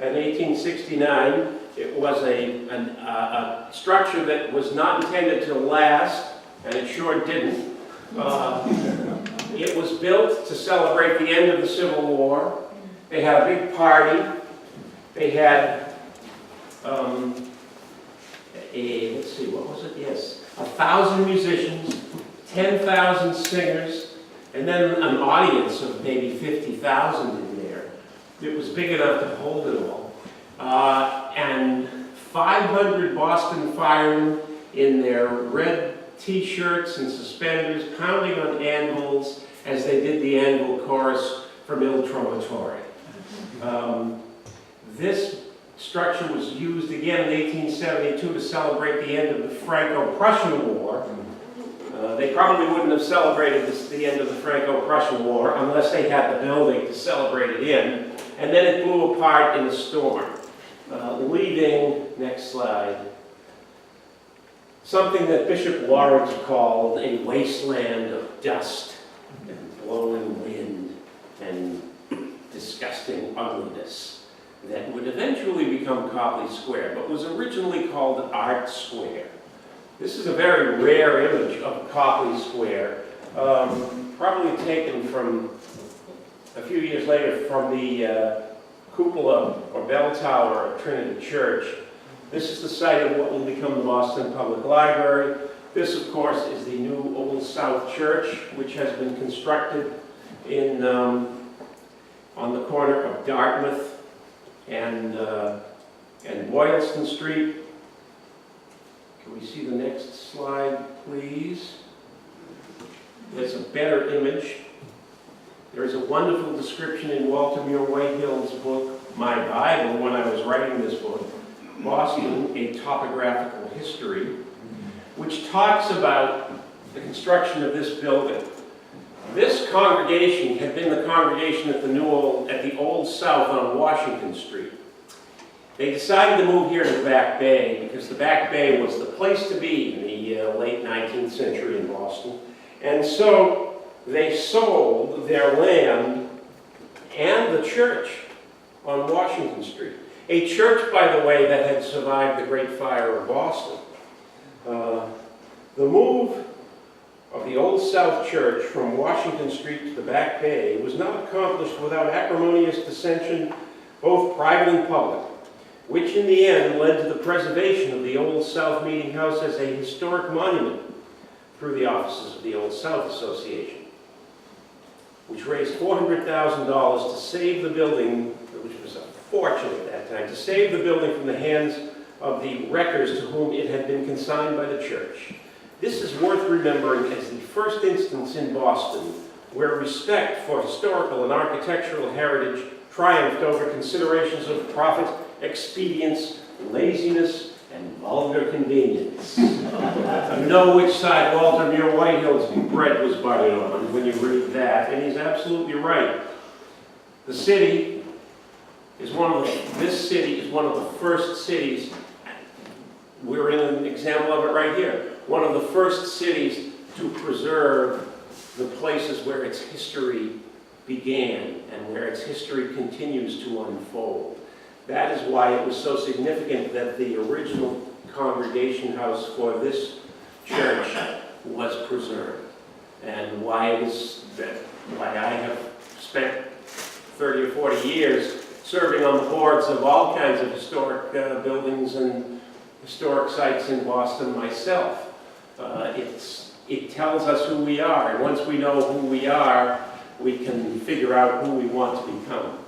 in 1869. It was a structure that was not intended to last, and it sure didn't. It was built to celebrate the end of the Civil War. They had a big party. They had, let's see, what was it? Yes, 1,000 musicians, 10,000 singers, and then an audience of maybe 50,000 in there. It was big enough to hold it all. And 500 Boston firemen in their red T-shirts and suspenders pounding on anvils as they did the anvil chorus from Il Trovatore. This structure was used again in 1872 to celebrate the end of the Franco-Prussian War. They probably wouldn't have celebrated the end of the Franco-Prussian War unless they had the building to celebrate it in. And then it blew apart in a storm, leaving, next slide, something that Bishop Lawrence called a wasteland of dust and blowing wind and disgusting ugliness that would eventually become Copley Square, but was originally called Art Square. This is a very rare image of Copley Square, probably taken from a few years later from the cupola or bell tower of Trinity Church. This is the site of what will become the Boston Public Library. This, of course, is the new Old South Church, which has been constructed in on the corner of Dartmouth and Boylston Street. Can we see the next slide, please? There's a better image. There is a wonderful description in Walter Muir Whitehill's book, My Bible, when I was writing this book, Boston, A Topographical History, which talks about the construction of this building. This congregation had been the congregation at the Old South on Washington Street. They decided to move here to the Back Bay because the Back Bay was the place to be in the late 19th century in Boston. And so they sold their land and the church on Washington Street. A church, by the way, that had survived the Great Fire of Boston. The move of the Old South Church from Washington Street to the Back Bay was not accomplished without acrimonious dissension, both private and public, which in the end led to the preservation of the Old South Meeting House as a historic monument through the offices of the Old South Association, which raised $400,000 to save the building which was a fortune at that time, to save the building from the hands of the wreckers to whom it had been consigned by the church. This is worth remembering as the first instance in Boston where respect for historical and architectural heritage triumphed over considerations of profit, expedience, laziness, and vulgar convenience. You know which side Walter Muir Whitehill's bread was buttered on when you read that, and he's absolutely right. This city is one of the first cities, we're in an example of it right here, one of the first cities to preserve the places where its history began and where its history continues to unfold. That is why it was so significant that the original congregation house for this church was preserved, and why I have spent 30 or 40 years serving on the boards of all kinds of historic buildings and historic sites in Boston myself. It tells us who we are, and once we know who we are, we can figure out who we want to become.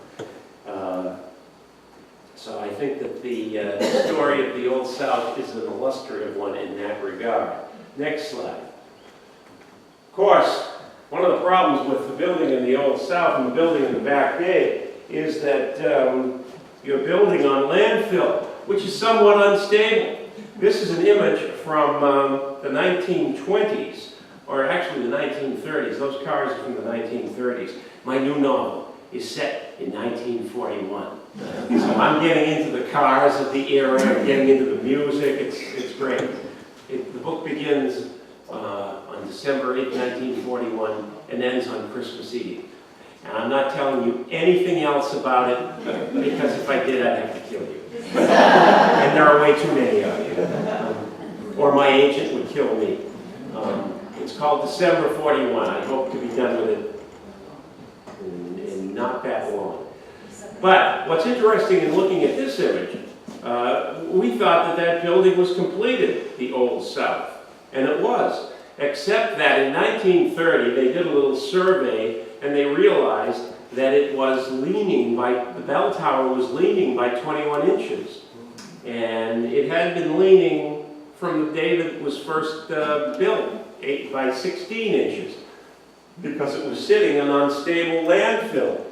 So I think that the story of the Old South is an illustrative one in that regard. Next slide. Of course, one of the problems with the building in the Old South and the building in the Back Bay is that you're building on landfill, which is somewhat unstable. This is an image from the 1920s, or actually the 1930s. Those cars are from the 1930s. My new novel is set in 1941. So I'm getting into the cars of the era, I'm getting into the music, it's great. The book begins on December 8, 1941, and ends on Christmas Eve. And I'm not telling you anything else about it, because if I did, I'd have to kill you. And there are way too many of you. Or my agent would kill me. It's called December 41. I hope to be done with it in not that long. But what's interesting in looking at this image, we thought that building was completed, the Old South. And it was, except that in 1930 they did a little survey and they realized that it was leaning the bell tower was leaning by 21 inches. And it had been leaning from the day that it was first built, 8 by 16 inches, because it was sitting in unstable landfill.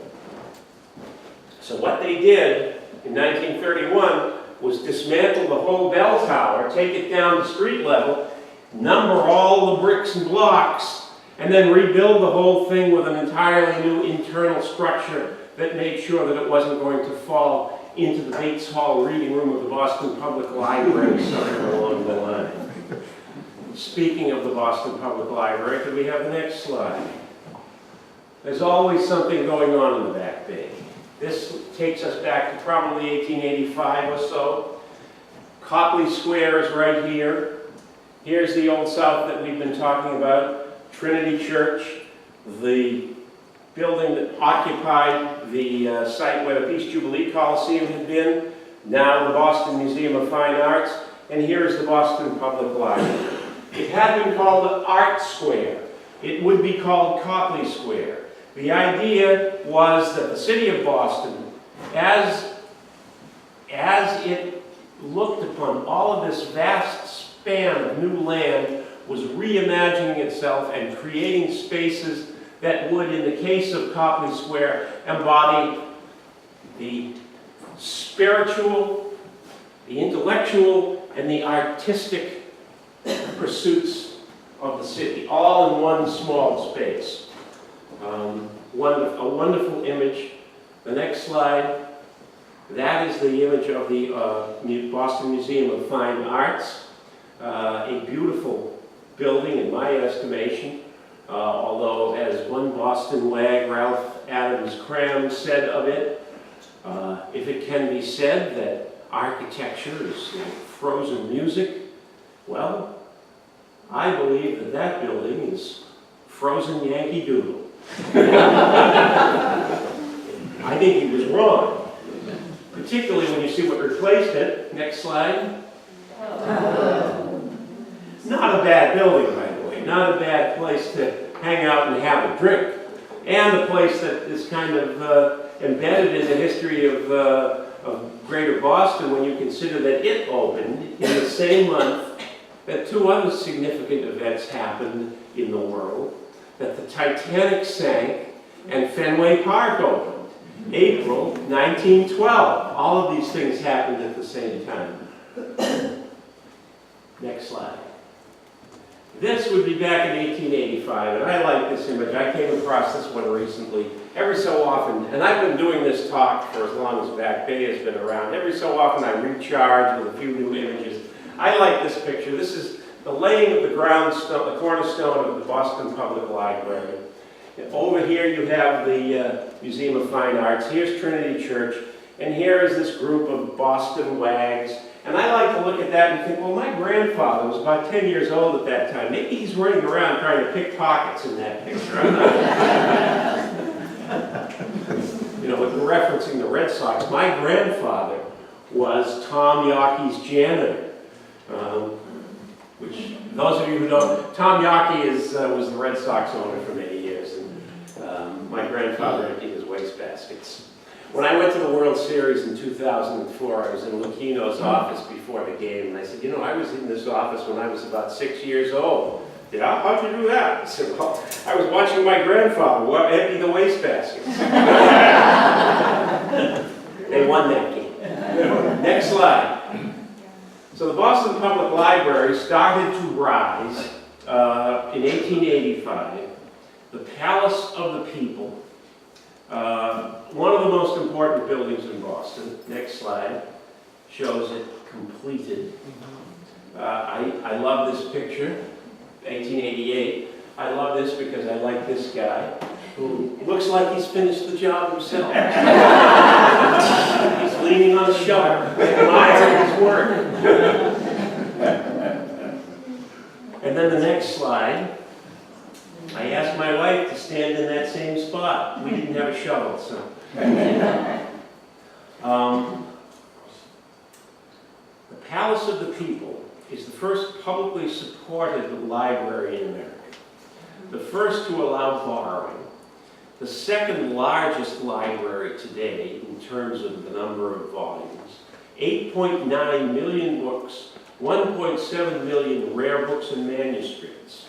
So what they did in 1931 was dismantle the whole bell tower, take it down to street level, number all the bricks and blocks, and then rebuild the whole thing with an entirely new internal structure that made sure that it wasn't going to fall into the Bates Hall reading room of the Boston Public Library somewhere along the line. Speaking of the Boston Public Library, could we have the next slide? There's always something going on in the Back Bay. This takes us back to probably 1885 or so. Copley Square is right here. Here's the Old South that we've been talking about. Trinity Church, the building that occupied the site where the Peace Jubilee Coliseum had been, now the Boston Museum of Fine Arts, and here's the Boston Public Library. It had been called Art Square. It would be called Copley Square. The idea was that the city of Boston, as it looked upon all of this vast span of new land, was reimagining itself and creating spaces that would, in the case of Copley Square, embody the spiritual, the intellectual, and the artistic pursuits of the city, all in one small space. A wonderful image. The next slide, that is the image of the Boston Museum of Fine Arts. A beautiful building in my estimation, although as one Boston wag, Ralph Adams Cram, said of it, if it can be said that architecture is like frozen music, well, I believe that that building is frozen Yankee Doodle. I think he was wrong, particularly when you see what replaced it. Next slide. Not a bad building, by the way. Not a bad place to hang out and have a drink. and the place that is kind of embedded in the history of Greater Boston when you consider that it opened in the same month that two other significant events happened in the world, that the Titanic sank and Fenway Park opened. April 1912. All of these things happened at the same time. Next slide. This would be back in 1885, and I like this image. I came across this one recently. Every so often, and I've been doing this talk for as long as Back Bay has been around, every so often I recharge with a few new images. I like this picture. This is the laying of the groundstone, the cornerstone of the Boston Public Library. Over here you have the Museum of Fine Arts. Here's Trinity Church, and here is this group of Boston wags. And I like to look at that and think, well, my grandfather was about 10 years old at that time. Maybe he's running around trying to pick pockets in that picture. I'm not. You know, we're referencing the Red Sox. My grandfather was Tom Yockey's janitor. Which, those of you who don't, Tom Yockey was the Red Sox owner for many years. And my grandfather emptied his wastebaskets. When I went to the World Series in 2004, I was in Lucchino's office before the game, and I said, you know, I was in this office when I was about 6 years old. Yeah, how'd you do that? I said, well, I was watching my grandfather empty the wastebaskets. They won that game. Next slide. So the Boston Public Library started to rise in 1885. The Palace of the People. One of the most important buildings in Boston, next slide, shows it completed. I love this picture, 1888. I love this because I like this guy, who looks like he's finished the job himself. He's leaning on a shovel, admiring his work. And then the next slide. I asked my wife to stand in that same spot. We didn't have a shovel, so. The Palace of the People is the first publicly supported library in America. The first to allow borrowing. The second largest library today in terms of the number of volumes. 8.9 million books, 1.7 million rare books and manuscripts.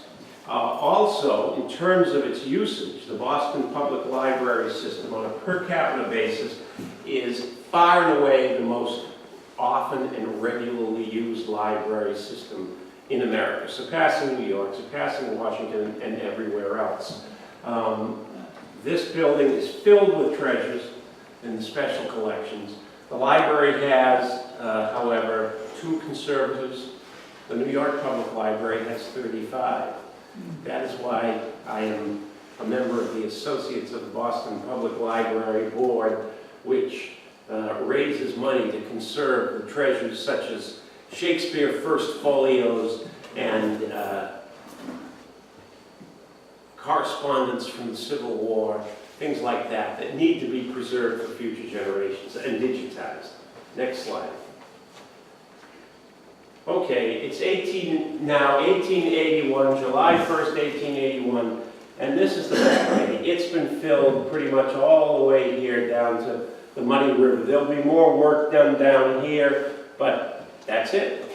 Also, in terms of its usage, the Boston Public Library system on a per capita basis is far and away the most often and regularly used library system in America, surpassing New York, surpassing Washington, and everywhere else. This building is filled with treasures in the special collections. The library has, however, 2 conservatives. The New York Public Library has 35. That is why I am a member of the Associates of the Boston Public Library Board, which raises money to conserve the treasures such as Shakespeare First Folios and correspondence from the Civil War, things like that, that need to be preserved for future generations and digitized. Next slide. Okay, it's 1881, July 1st, 1881, and this is the library. It's been filled pretty much all the way here down to the Muddy River. There'll be more work done down here, but that's it.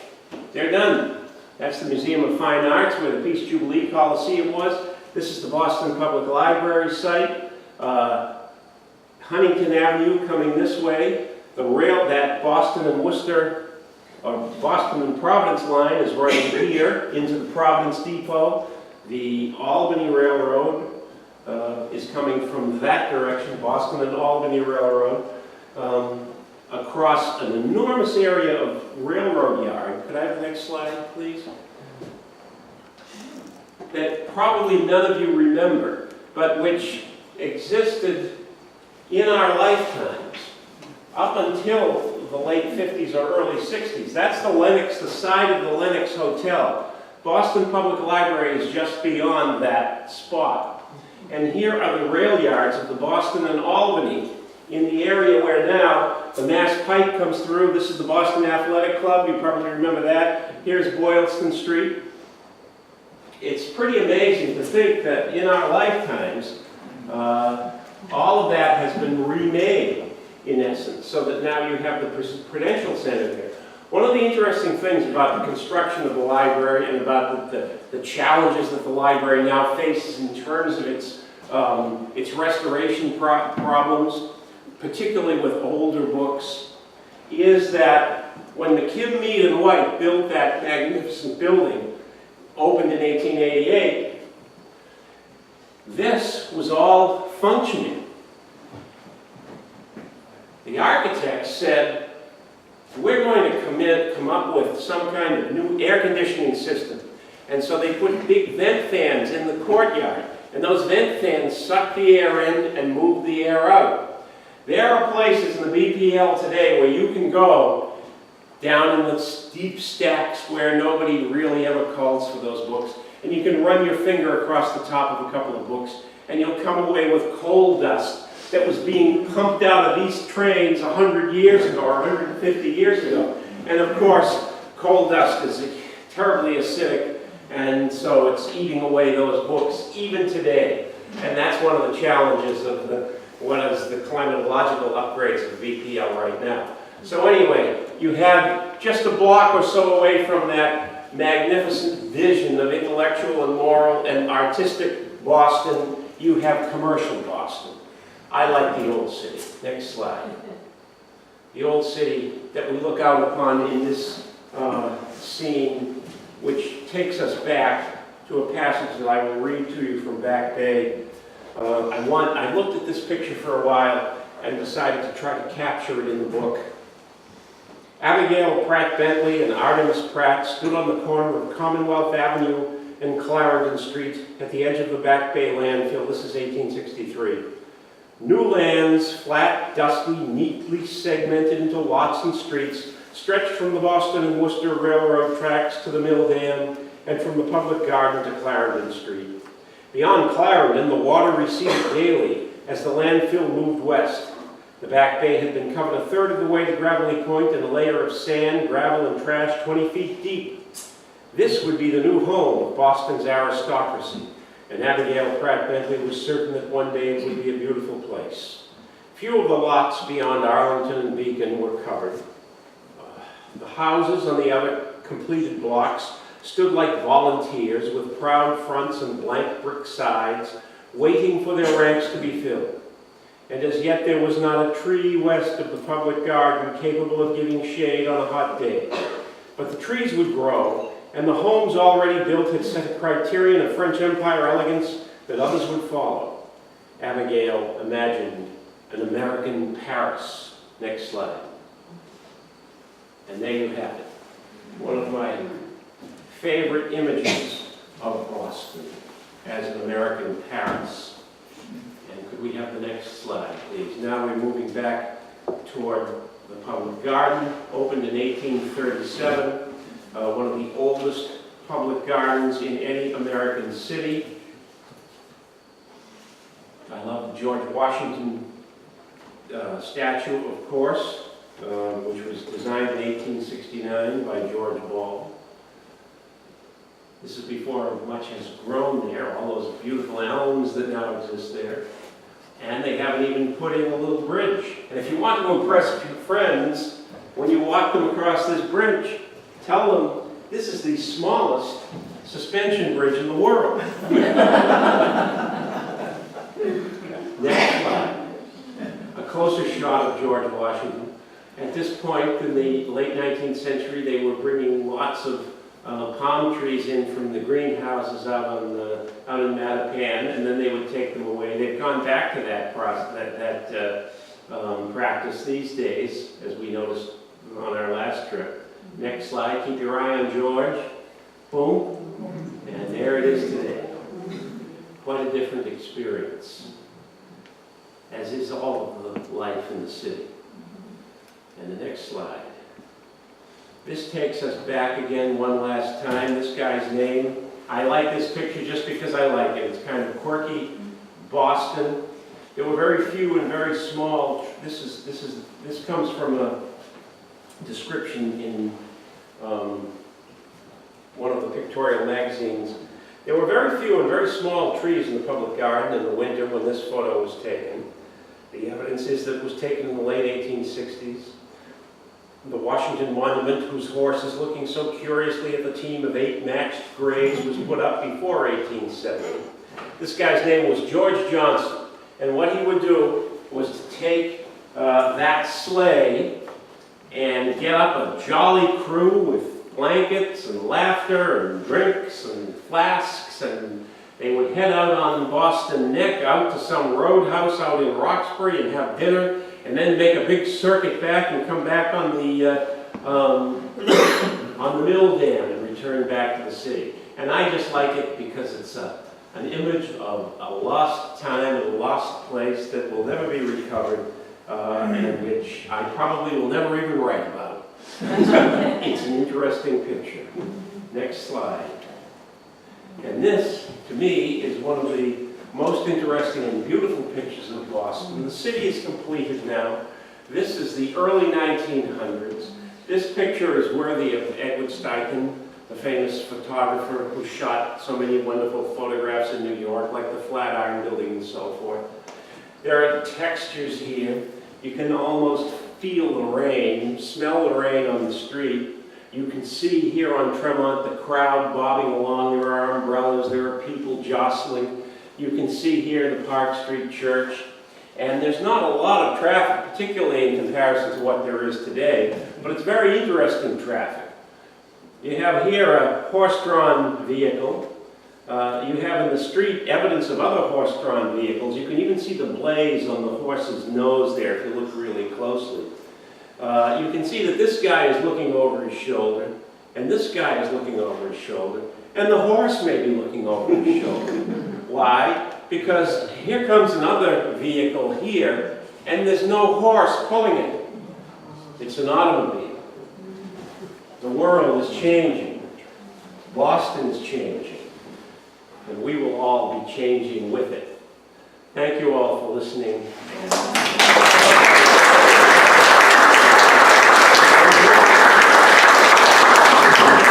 They're done. That's the Museum of Fine Arts, where the Peace Jubilee Coliseum was. This is the Boston Public Library site. Huntington Avenue coming this way. The rail, that Boston and Worcester, or Boston and Providence line is right here into the Providence Depot. The Albany Railroad is coming from that direction, Boston and Albany Railroad, across an enormous area of railroad yard. Could I have the next slide, please? That probably none of you remember, but which existed in our lifetimes up until the late 50s or early 60s. That's the Lenox, the side of the Lenox Hotel. Boston Public Library is just beyond that spot. And here are the rail yards of the Boston and Albany in the area where now the Mass Pike comes through. This is the Boston Athletic Club. You probably remember that. Here's Boylston Street. It's pretty amazing to think that in our lifetimes, All of that has been remade, in essence, so that now you have the Prudential Center there. One of the interesting things about the construction of the library and about the challenges that the library now faces in terms of its restoration problems, particularly with older books, is that when McKim, Mead, and White built that magnificent building, opened in 1888, this was all functioning. The architects said, we're going to come up with some kind of new air conditioning system. And so they put big vent fans in the courtyard. And those vent fans suck the air in and move the air out. There are places in the BPL today where you can go down in the deep stacks where nobody really ever calls for those books. And you can run your finger across the top of a couple of books and you'll come away with coal dust that was being pumped out of these trains 100 years ago or 150 years ago. And of course, coal dust is terribly acidic, and so it's eating away those books even today. And that's one of the challenges of the climatological upgrades of VPL right now. So anyway, you have just a block or so away from that magnificent vision of intellectual and moral and artistic Boston, you have commercial Boston. I like the old city. Next slide. The old city that we look out upon in this scene, which takes us back to a passage that I will read to you from Back Bay. I looked at this picture for a while and decided to try to capture it in the book. Abigail Pratt Bentley and Artemis Pratt stood on the corner of Commonwealth Avenue and Clarendon Street at the edge of the Back Bay landfill. This is 1863. New lands, flat, dusty, neatly segmented into lots and streets, stretched from the Boston and Worcester Railroad tracks to the Mill Dam and from the Public Garden to Clarendon Street. Beyond Clarendon, the water receded daily as the landfill moved west. The Back Bay had been covered a third of the way to Gravelly Point in a layer of sand, gravel, and trash 20 feet deep. This would be the new home of Boston's aristocracy, and Abigail Pratt Bentley was certain that one day it would be a beautiful place. Few of the lots beyond Arlington and Beacon were covered. The houses on the other completed blocks stood like volunteers with proud fronts and blank brick sides, waiting for their ranks to be filled. And as yet there was not a tree west of the Public Garden capable of giving shade on a hot day. But the trees would grow, and the homes already built had set a criterion of French Empire elegance that others would follow. Abigail imagined an American Paris. Next slide. And there you have it. One of my favorite images of Boston as an American Paris. And could we have the next slide, please? Now we're moving back toward the Public Garden, opened in 1837. One of the oldest public gardens in any American city. I love the George Washington statue, of course, which was designed in 1869 by George Ball. This is before much has grown there, all those beautiful elms that now exist there. And they haven't even put in a little bridge. And if you want to impress your friends, when you walk them across this bridge, tell them this is the smallest suspension bridge in the world. Next slide. A closer shot of George Washington. At this point in the late 19th century, they were bringing lots of palm trees in from the greenhouses out in Mattapan, and then they would take them away. They've gone back to that practice these days, as we noticed on our last trip. Next slide. Keep your eye on George. Boom. And there it is today. Quite a different experience, as is all of the life in the city. And the next slide. This takes us back again one last time. This guy's name. I like this picture just because I like it. It's kind of quirky Boston. There were very few and very small. This comes from a description in one of the pictorial magazines. There were very few and very small trees in the public garden in the winter when this photo was taken. The evidence is that it was taken in the late 1860s. The Washington Monument, whose horse is looking so curiously at the team of 8 matched grays, was put up before 1870. This guy's name was George Johnson, and what he would do was to take that sleigh and get up a jolly crew with blankets and laughter and drinks and flasks, and they would head out on Boston Neck out to some roadhouse out in Roxbury and have dinner, and then make a big circuit back and come back on the mill dam and return back to the city. And I just like it because it's an image of a lost time and a lost place that will never be recovered, and which I probably will never even write about. It's an interesting picture. Next slide. And this, to me, is one of the most interesting and beautiful pictures of Boston. The city is completed now. This is the early 1900s. This picture is worthy of Edward Steichen, the famous photographer who shot so many wonderful photographs in New York, like the Flatiron Building and so forth. There are textures here. You can almost feel the rain, smell the rain on the street. You can see here on Tremont the crowd bobbing along. There are umbrellas, there are people jostling. You can see here the Park Street Church. And there's not a lot of traffic, particularly in comparison to what there is today, but it's very interesting traffic. You have here a horse-drawn vehicle. You have in the street evidence of other horse-drawn vehicles. You can even see the blaze on the horse's nose there if you look really closely. You can see that this guy is looking over his shoulder, and this guy is looking over his shoulder, and the horse may be looking over his shoulder. Why? Because here comes another vehicle here, and there's no horse pulling it. It's an automobile. The world is changing. Boston is changing. And we will all be changing with it. Thank you all for listening.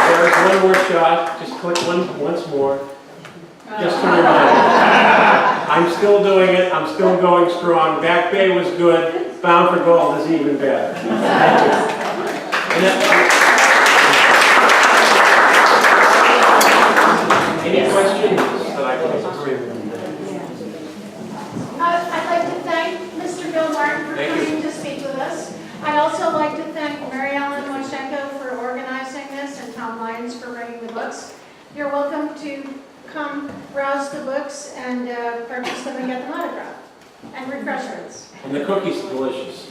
There's one more shot. Just click once more. Just to remind you. I'm still doing it. I'm still going strong. Back Bay was good. Bound for Gold is even better. Any questions that I can answer? I'd like to thank Mr. Bill Martin for coming to speak with us. I'd also like to thank Mary Ellen Moishenko for organizing this and Tom Lyons for bringing the books. You're welcome to come browse the books and purchase them and get them autographed. And refreshments. And the cookie's delicious.